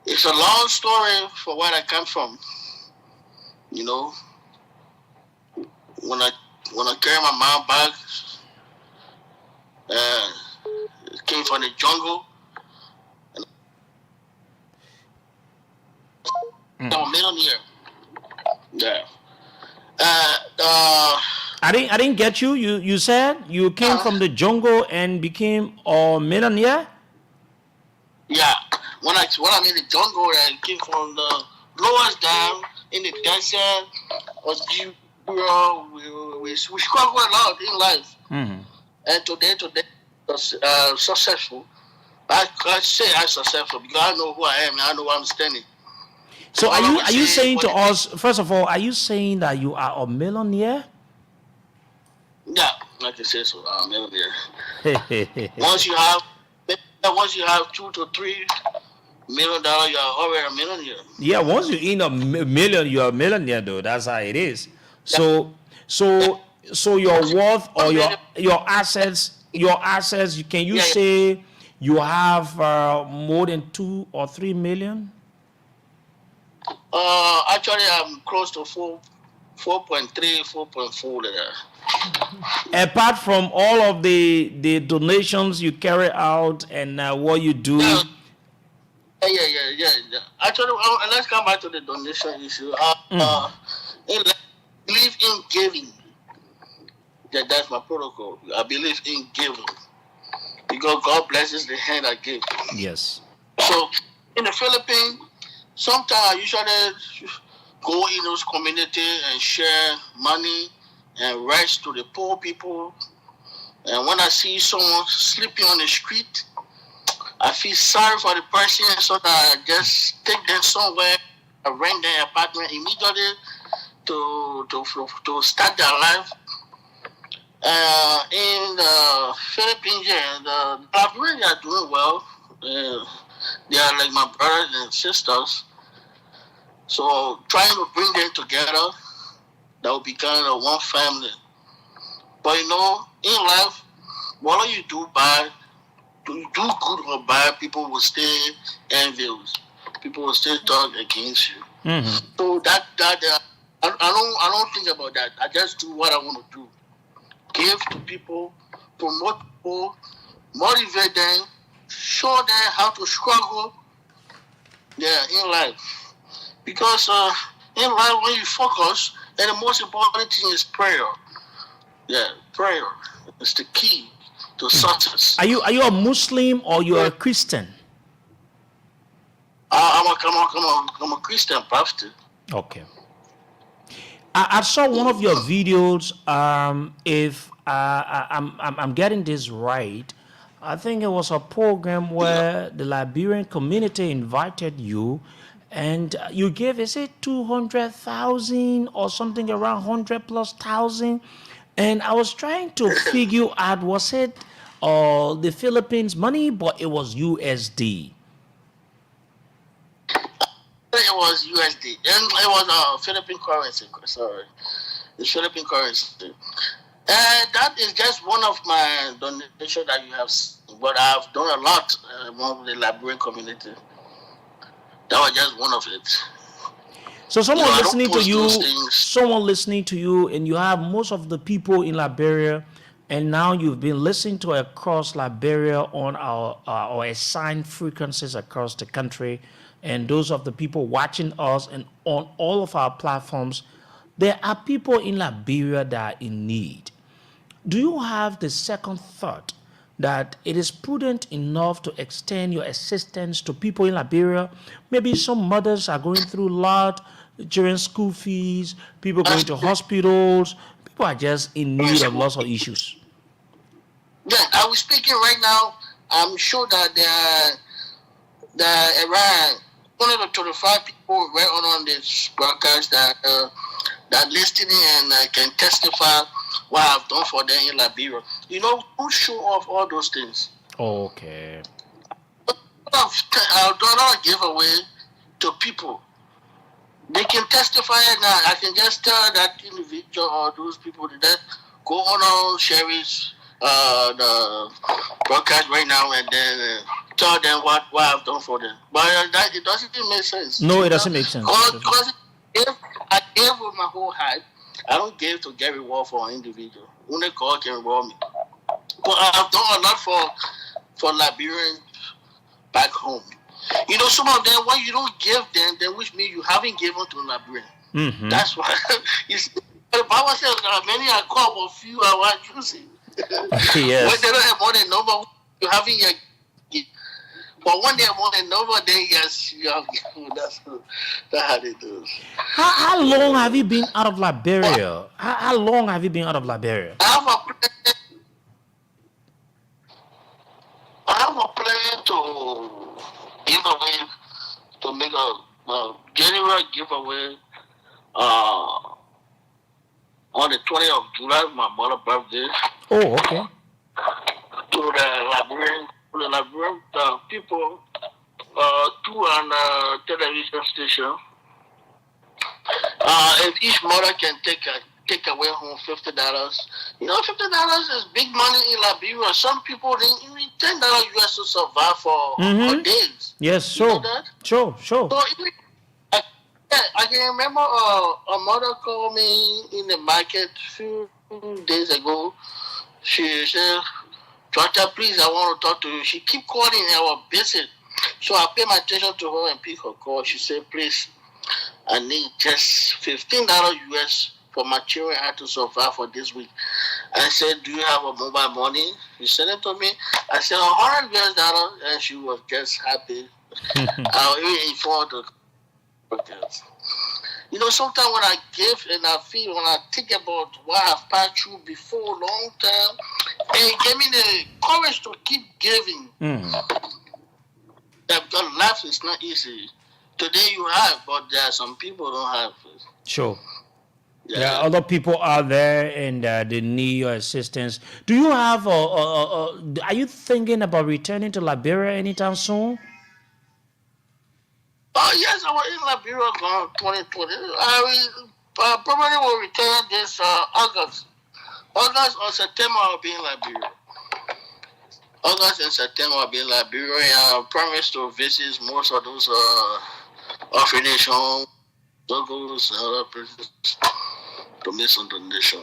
It's a long story for where I come from. You know, when I carry my mom back, it came from the jungle. I'm a millionaire. Yeah. I didn't get you. You said you came from the jungle and became a millionaire? Yeah. When I'm in the jungle, I came from the lowest down in the desert, or we struggle a lot in life. Mm-hmm. And today, successful. I say I'm successful because I know who I am and I know where I'm standing. So are you saying to us, first of all, are you saying that you are a millionaire? Yeah, I can say so. I'm a millionaire. Once you have $2 to $3 million, you are already a millionaire. Yeah, once you in a million, you're a millionaire, though. That's how it is. So your worth or your assets, can you say you have more than 2 or 3 million? Actually, I'm close to 4.3, 4.4 there. Apart from all of the donations you carry out and what you do. Yeah. Actually, let's come back to the donation issue. Believe in giving. Yeah, that's my protocol. I believe in giving because God blesses the hand I give. Yes. So in the Philippines, sometimes I usually go in those communities and share money and rice to the poor people. And when I see someone sleeping on the street, I feel sorry for the person, so that I just take them somewhere, I rent their apartment immediately to start their life. In the Philippines, the Liberians are doing well. They are like my brothers and sisters. So trying to bring them together, that will be kind of one family. But in life, whatever you do bad, do good or bad, people will stay envious. People will still talk against you. Mm-hmm. So I don't think about that. I just do what I want to do. Give to people, promote people, motivate them, show them how to struggle in life. Because in life, when you focus, and the most important thing is prayer. Yeah, prayer is the key to success. Are you a Muslim or you are a Christian? I'm a Christian pastor. Okay. I saw one of your videos. If I'm getting this right, I think it was a program where the Liberian community invited you, and you gave, is it 200,000 or something around 100,000+? And I was trying to figure out, was it the Philippines money, but it was USD. It was USD. And it was Philippine currency. Sorry. It's Philippine currency. And that is just one of my donations that you have seen. But I've done a lot among the Liberian community. That was just one of it. So someone listening to you, and you have most of the people in Liberia, and now you've been listening to across Liberia on our assigned frequencies across the country, and those of the people watching us and on all of our platforms, there are people in Liberia that are in need. Do you have the second thought that it is prudent enough to extend your assistance to people in Liberia? Maybe some mothers are going through a lot during school fees, people going to hospitals, people are just in need of lots of issues. Yeah, I was speaking right now. I'm sure that there are around 125 people right on this broadcast that listening and can testify what I've done for them in Liberia. Who show off all those things? Okay. I've done a giveaway to people. They can testify now. I can just tell that individual or those people that go on Sherry's the broadcast right now and then tell them what I've done for them. But it doesn't make sense. No, it doesn't make sense. Because if I gave with my whole heart, I don't give to get reward for an individual. Only God can reward me. But I've done a lot for Liberians back home. Some of them, when you don't give them, then which means you haven't given to Liberian. Mm-hmm. That's why the Bible says many are called, but few are choosing. Yes. When they don't have more than number, you haven't yet. But one day morning, nobody, yes, that's how they do it. How long have you been out of Liberia? How long have you been out of Liberia? I have a plan to give away, to make a January giveaway on the 20th of July, my mother's birthday. Oh, okay. To the Liberian people, to an television station. If each mother can take away home $50, $50 is big money in Liberia. Some people they need $10 US to survive for days. Yes, sure. You know that? Sure. So I can remember a mother called me in the market a few days ago. She said, "Doctor, please, I want to talk to you." She keep calling, I was busy. So I pay my attention to her and pick her call. She said, "Please, I need just $15 US for my children. I have to survive for this week." I said, "Do you have a mobile money?" She sent it to me. I said, $100 US, and she was just happy. I even informed her. Sometimes when I give and I feel, when I think about what I've passed through before a long time, and it gave me the courage to keep giving. Because life is not easy. Today you have, but there are some people who don't have it. Sure. Yeah. There are other people out there and they need your assistance. Do you have are you thinking about returning to Liberia anytime soon? Oh, yes, I was in Liberia gone 2020. I probably will return this August. August or September I'll be in Liberia. August and September I'll be in Liberia. I promise to visit most of those orphanage homes, those and other places to make some donation.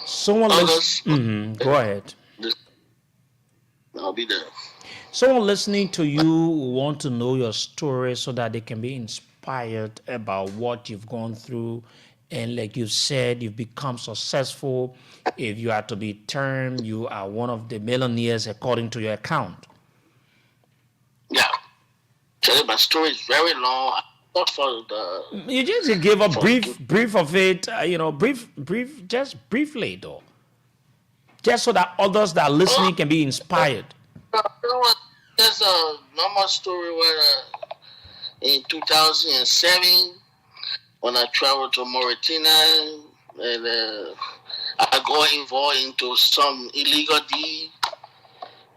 Someone Go ahead. I'll be there. Someone listening to you will want to know your story so that they can be inspired about what you've gone through. And like you said, you've become successful. If you are to be termed, you are one of the millionaires according to your account. Yeah. My story is very long. Not for the... You just give a brief of it, brief, just briefly though. Just so that others that are listening can be inspired. There's a normal story where in 2007, when I traveled to Mauritania, and I got involved into some illegal deed,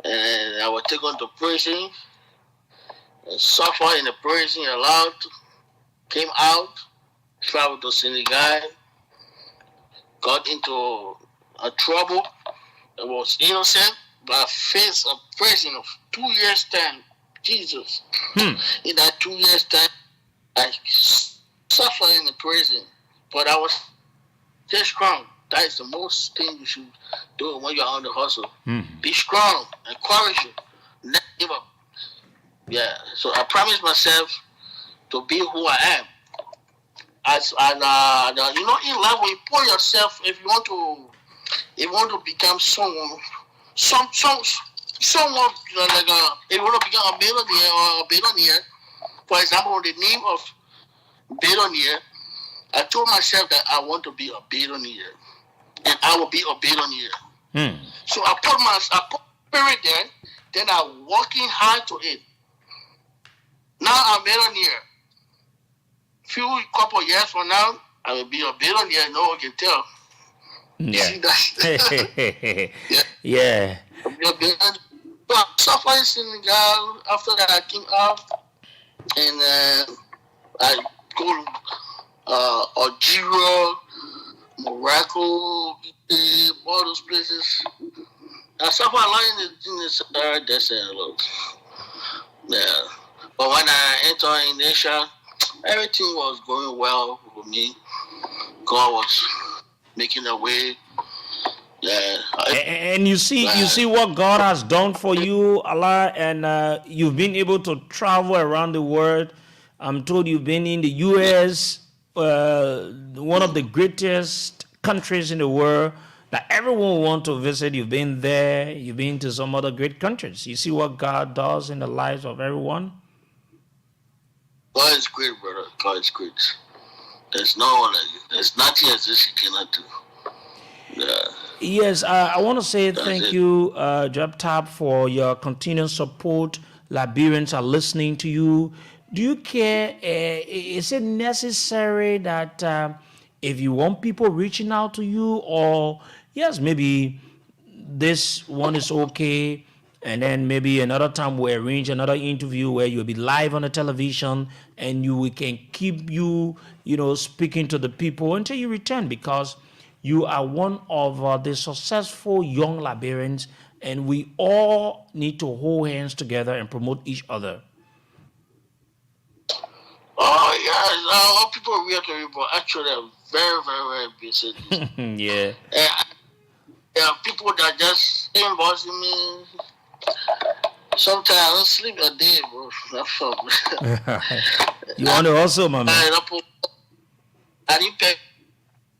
and I was taken to prison, and suffered in the prison a lot, came out, traveled to Senegal, got into a trouble, I was innocent, but I faced a prison of 2 years' time. Jesus. In that 2 years' time, I suffered in the prison, but I was still strong. That is the most thing you should do when you're on the hustle. Be strong, encourage you, never give up. Yeah, so I promised myself to be who I am. In life, when you put yourself, if you want to become someone, someone like if you want to become a millionaire or a billionaire, for example, the name of billionaire, I told myself that I want to be a billionaire, and I will be a billionaire. So I put spirit there, then I'm working hard to it. Now I'm a millionaire. Couple years from now, I will be a billionaire. No one can tell. Yeah. See that? Yeah. So I suffered in Senegal. After that, I came out and I go Algeria, Morocco, all those places. I suffered a lot in the Sahara Desert. Yeah. But when I entered in Asia, everything was going well with me. God was making a way. Yeah. And you see what God has done for you, Allah, and you've been able to travel around the world. I'm told you've been in the U.S., one of the greatest countries in the world. that everyone want to visit. You've been there. You've been to some other great countries. You see what God does in the lives of everyone. God is great, brother. God is great. There's no one like it. There's nothing as this He cannot do. Yeah. Yes, I want to say thank you, Job Tap, for your continued support. Liberians are listening to you. Do you care? Is it necessary that if you want people reaching out to you, or yes, maybe this one is okay, and then maybe another time we'll arrange another interview where you'll be live on the television and we can keep you, speaking to the people until you return, because you are one of the successful young Liberians, and we all need to hold hands together and promote each other. Oh, yeah. All people are weird to me, but actually, I'm very, very, very busy. Yeah. There are people that just inboxing me. Sometimes I don't sleep a day, bro. That's all. You want to also, my man? I didn't pay.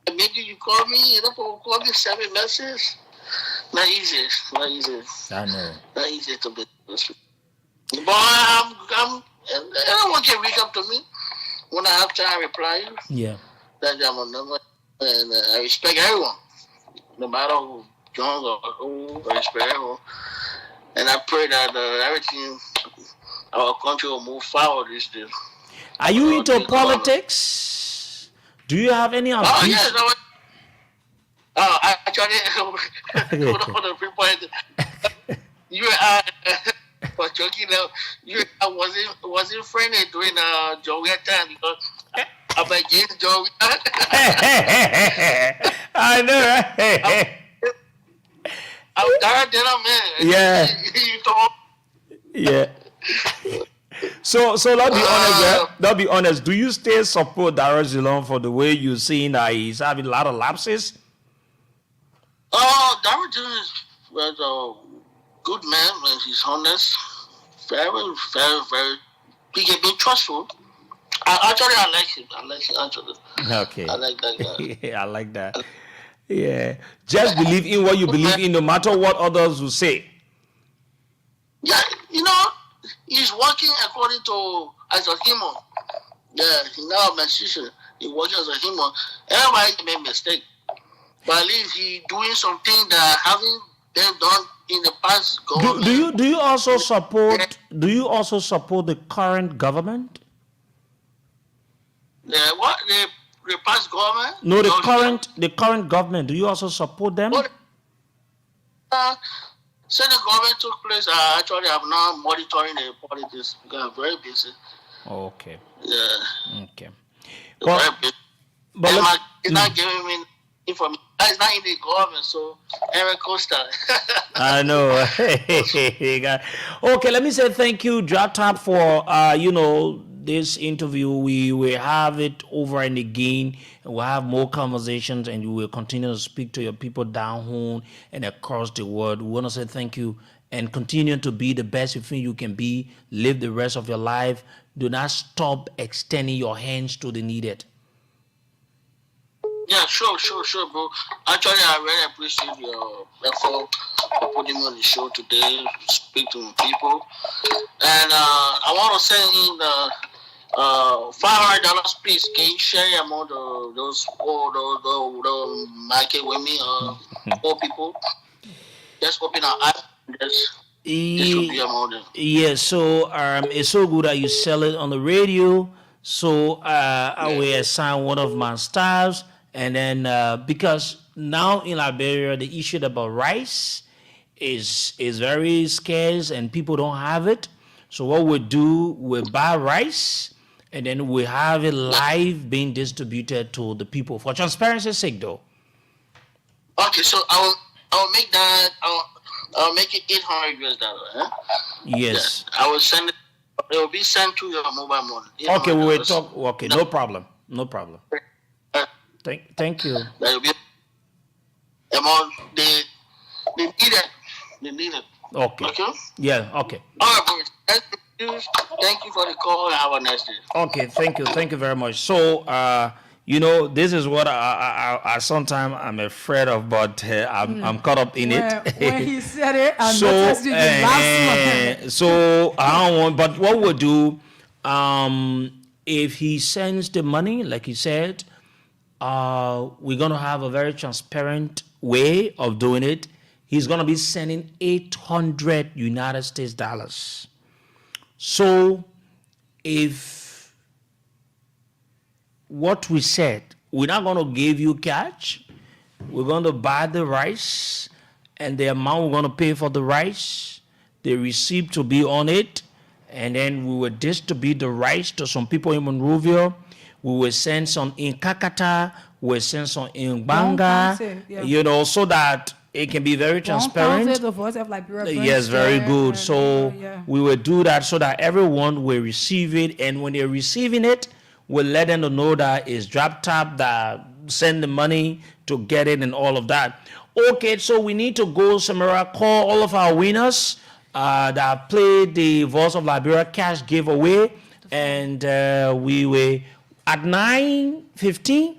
Maybe you call me, call me, send me message. Not easy. I know. Not easy to be. But everyone can reach up to me. When I have time, I reply you. Yeah. That's my number. And I respect everyone. No matter who, young or old, I respect everyone. And I pray that everything, our country will move forward this day. Are you into politics? Do you have any ambition? Oh, yes. I actually, you are for joking now. I wasn't friendly during Joey time because I'm against Joey. I know, right? I'm tired man. Yeah. You talk. Yeah. So let's be honest. Let's be honest. Do you still support Darrell Zilon for the way you're seeing that he's having a lot of lapses? Darrell Zilon was a good man. He's honest, very, very, very. He can be trustful. I like him. Actually. Okay. I like that guy. I like that. Yeah. Just believe in what you believe in, no matter what others will say. Yeah, he's working according to as a human. Yeah, he's not a musician. He works as a human. Everybody make mistake, but at least he doing something that haven't been done in the past. Do you also support? Do you also support the current government? The past government? No, the current government. Do you also support them? Since the government took place, I actually am now monitoring the politics because I'm very busy. Okay. Yeah. Okay. Very busy. It's not giving me information. It's not in the government, so Eric Costa. I know. Okay, let me say thank you, Jatap, for this interview. We will have it over and again, and we'll have more conversations, and we will continue to speak to your people down home and across the world. We want to say thank you and continue to be the best you think you can be. Live the rest of your life. Do not stop extending your hands to the needed. Yeah, sure, bro. Actually, I really appreciate your effort for putting me on the show today, speak to people. And I want to send in the $500, please. Can you share among those market with me, poor people? Just open our app. Yeah, so it's so good that you sell it on the radio. So I will assign one of my staffs, and then because now in Liberia the issue about rice is very scarce and people don't have it. So what we do, we buy rice and then we have it live being distributed to the people for transparency's sake, though. Okay, so I'll make that. I'll make it $800. Huh? Yes. Yeah, I will send it. It will be sent to your mobile money. Okay, we will talk. Okay, no problem. Thank you. That will be amount. They need it. Okay. Yeah. Okay. All right, bro. Thank you for the call. Have a nice day. Okay. Thank you very much. So You know, this is what I sometimes I'm afraid of, but I'm caught up in it. When he said it, I So, noticed you the last one. so I don't want. But what we'll do, if he sends the money, like he said, we're gonna have a very transparent way of doing it. He's gonna be sending 800 United States dollars. So, if what we said, we're not going to give you cash. We're going to buy the rice, and the amount we're going to pay for the rice, the receipt to be on it, and then we will distribute the rice to some people in Monrovia. We will send some in Kakata. We will send some in Banga. So that it can be very transparent. The Voice of Liberia. Yes, very good. So we will do that so that everyone will receive it, and when they're receiving it, we'll let them know that it's drop tap, that send the money to get it and all of that. Okay, so we need to go, Samara, call all of our winners that played the Voice of Liberia cash giveaway. And we were at 9:15.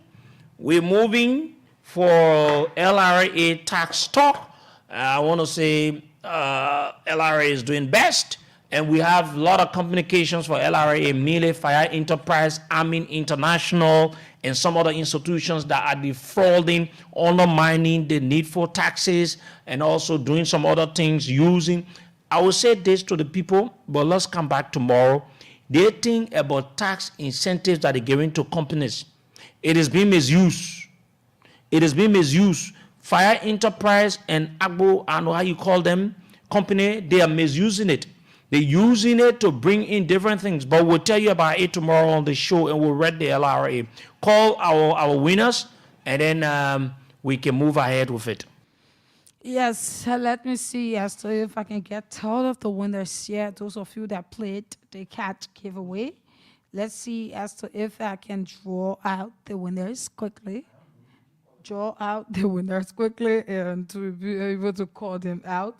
We're moving for LRA tax talk. I want to say LRA is doing best. And we have a lot of communications for LRA, Mille, Fire Enterprise, Amin International, and some other institutions that are defrauding, undermining the need for taxes, and also doing some other things using. I will say this to the people, but let's come back tomorrow. They think about tax incentives that they're giving to companies. It is being misused. It is being misused. Fire Enterprise and Agbo, I don't know how you call them, company, they are misusing it. They're using it to bring in different things, but we'll tell you about it tomorrow on the show, and we'll read the LRA. Call our winners, and then we can move ahead with it. Yes, let me see as to if I can get all of the winners yet. Those of you that played the cat giveaway. Let's see as to if I can draw out the winners quickly. And to be able to call them out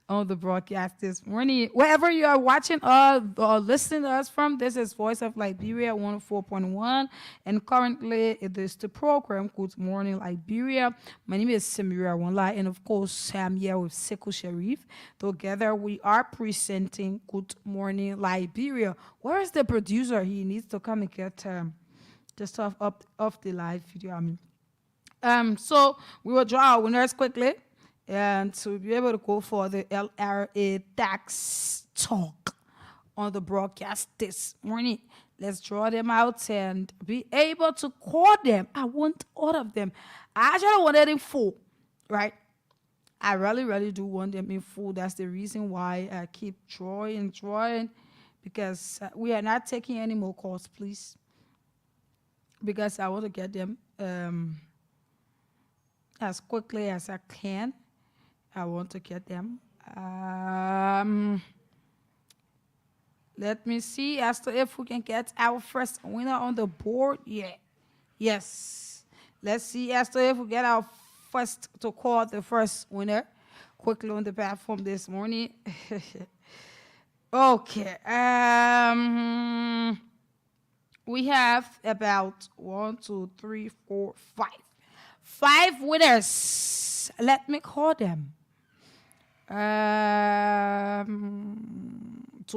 on the broadcast this morning. Wherever you are watching or listening to us from, this is Voice of Liberia 104.1, and currently it is the program Good Morning Liberia. My name is Samira Wanla, and of course I'm here with Sekou Sharif. Together we are presenting Good Morning Liberia. Where is the producer? He needs to come and get the stuff up off the live video. So we will draw our winners quickly, and to be able to go for the LRA tax talk on the broadcast this morning. Let's draw them out and be able to call them. I want all of them. I actually wanted in full, right? I really do want them in full. That's the reason why I keep drawing, because we are not taking any more calls, please. Because I want to get them as quickly as I can. I want to get them. Let me see as to if we can get our first winner on the board. Yes. Let's see as to if we get our first to call the first winner quickly on the platform this morning. Okay. We have about 1, 2, 3, 4, 5. 5 winners. Let me call them. To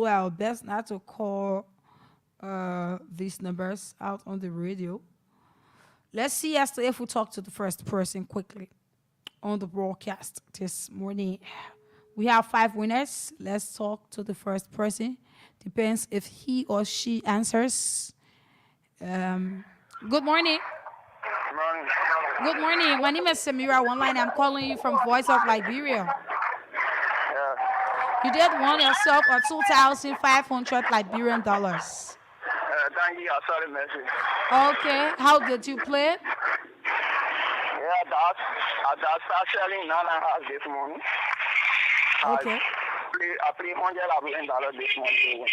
our best not to call these numbers out on the radio. Let's see as to if we talk to the first person quickly on the broadcast this morning. We have 5 winners. Let's talk to the first person. Depends if he or she answers. Good morning. Good morning. My name is Samira Online. I'm calling you from Voice of Liberia. You did won yourself a 2,500 Liberian dollars. Thank you. I saw the message. Okay. How did you play it? Yeah, that's selling 9.5 this morning. Okay. I played $100 this morning.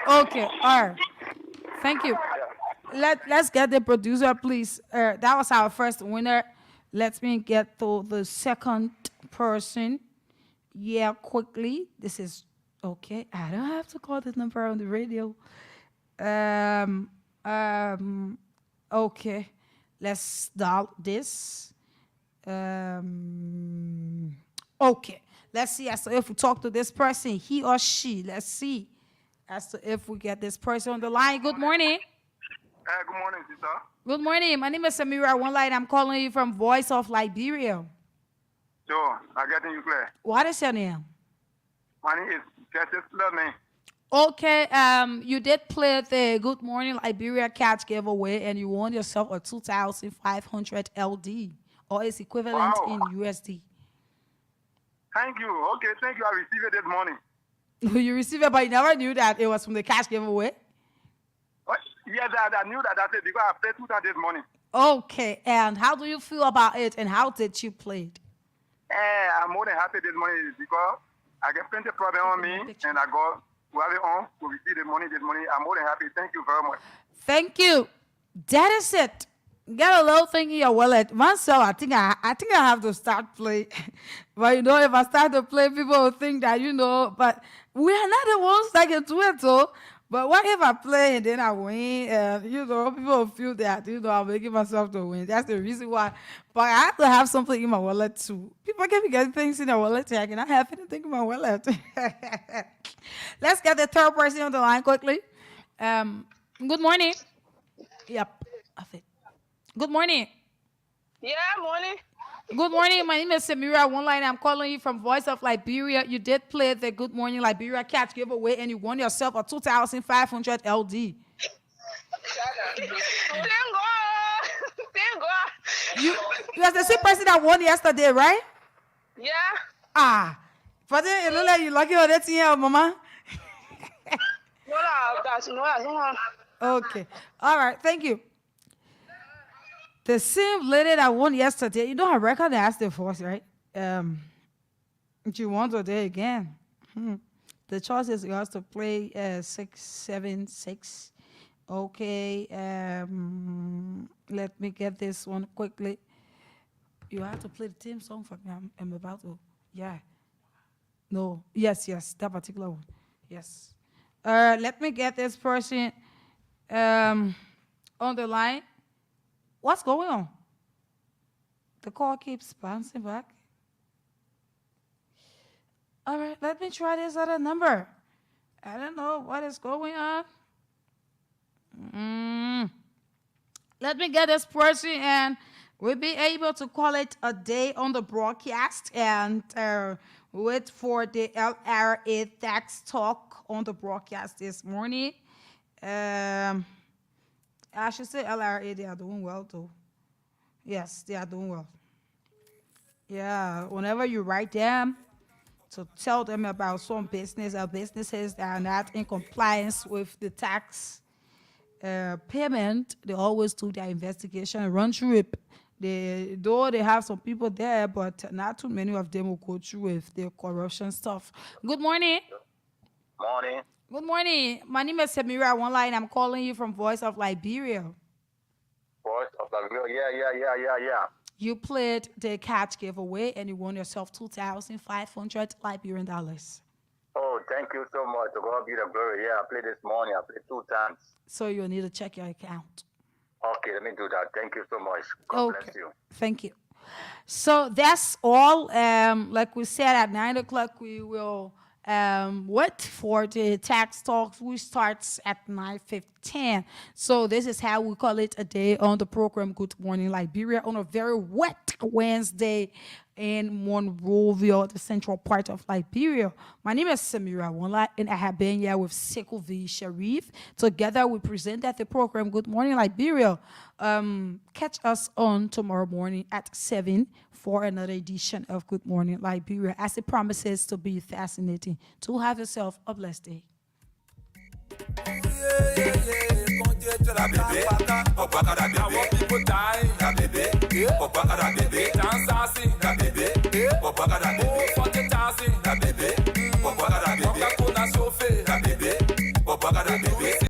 Okay. All right. Thank you. Let's get the producer, please. That was our first winner. Let me get to the second person. Yeah, quickly. This is okay. I don't have to call this number on the radio. Okay, let's dial this. Okay, let's see as to if we talk to this person, he or she. Let's see as to if we get this person on the line. Good morning. Good morning, sister. Good morning. My name is Samira One Light. I'm calling you from Voice of Liberia. Sure, I'm getting you clear. What is your name? My name is Justice Learning. Okay, you did play the Good Morning Liberia catch giveaway and you won yourself a 2,500 LD or its equivalent in USD. Thank you. Okay, thank you. I received it this morning. You received it, but you never knew that it was from the cash giveaway? What? Yes, I knew that. That's it because I played 2 times this morning. Okay, and how do you feel about it and how did you play it? I'm more than happy this morning because I get plenty of problem on me and I got to have it on to receive the money this morning. I'm more than happy. Thank you very much. Thank you. That is it. Get a little thing in your wallet. Myself, I think I have to start playing. But you know, if I start to play, people will think that, you know, but we are not the ones that can do it, so. But what if I play and then I win? And, you know, people will feel that, you know, I'm making myself to win. That's the reason why. But I have to have something in my wallet, too. People can be getting things in their wallet. I cannot have anything in my wallet. Let's get the third person on the line quickly. Good morning. Yep. Good morning. Yeah, morning. Good morning. My name is Samira One Line. I'm calling you from Voice of Liberia. You did play the Good Morning Liberia catch giveaway and you won yourself a 2,500 LD. Thank God. Thank God. You are the same person that won yesterday, right? Yeah. But then it look like you lucky on that here, Mama. No. Okay. All right. Thank you. The same lady that won yesterday, you know her record asked the force, right? She won today again. The choice is yours to play 676. Okay. Let me get this one quickly. You have to play the theme song for me. I'm about to. Yeah. No. Yes. That particular one. Yes. Let me get this person on the line. What's going on? The call keeps bouncing back. All right, let me try this other number. I don't know what is going on. Let me get this person and we'll be able to call it a day on the broadcast and wait for the LRA tax talk on the broadcast this morning. I should say LRA, they are doing well too. Yes, they are doing well. Yeah, whenever you write them to tell them about some business or businesses that are not in compliance with the tax payment, they always do their investigation and run through it. Though they have some people there, but not too many of them will go through with their corruption stuff. Good morning. Morning. Good morning. My name is Samira One Line. I'm calling you from Voice of Liberia. Voice of Liberia, yeah. You played the catch giveaway and you won yourself 2,500 Liberian dollars. Oh, thank you so much. To God be the glory. Yeah, I played this morning. I played 2 times. So you'll need to check your account. Okay, let me do that. Thank you so much. God bless you. Thank you. So that's all. Like we said, at 9 o'clock, we will wait for the tax talks, which starts at 9:15. So this is how we call it a day on the program Good Morning Liberia on a very wet Wednesday in Monrovia, the central part of Liberia. My name is Samira Wanla, and I have been here with Sekou V. Sharif. Together, we presented the program Good Morning Liberia. Catch us on tomorrow morning at 7 for another edition of Good Morning Liberia, as it promises to be fascinating. To have yourself a blessed day.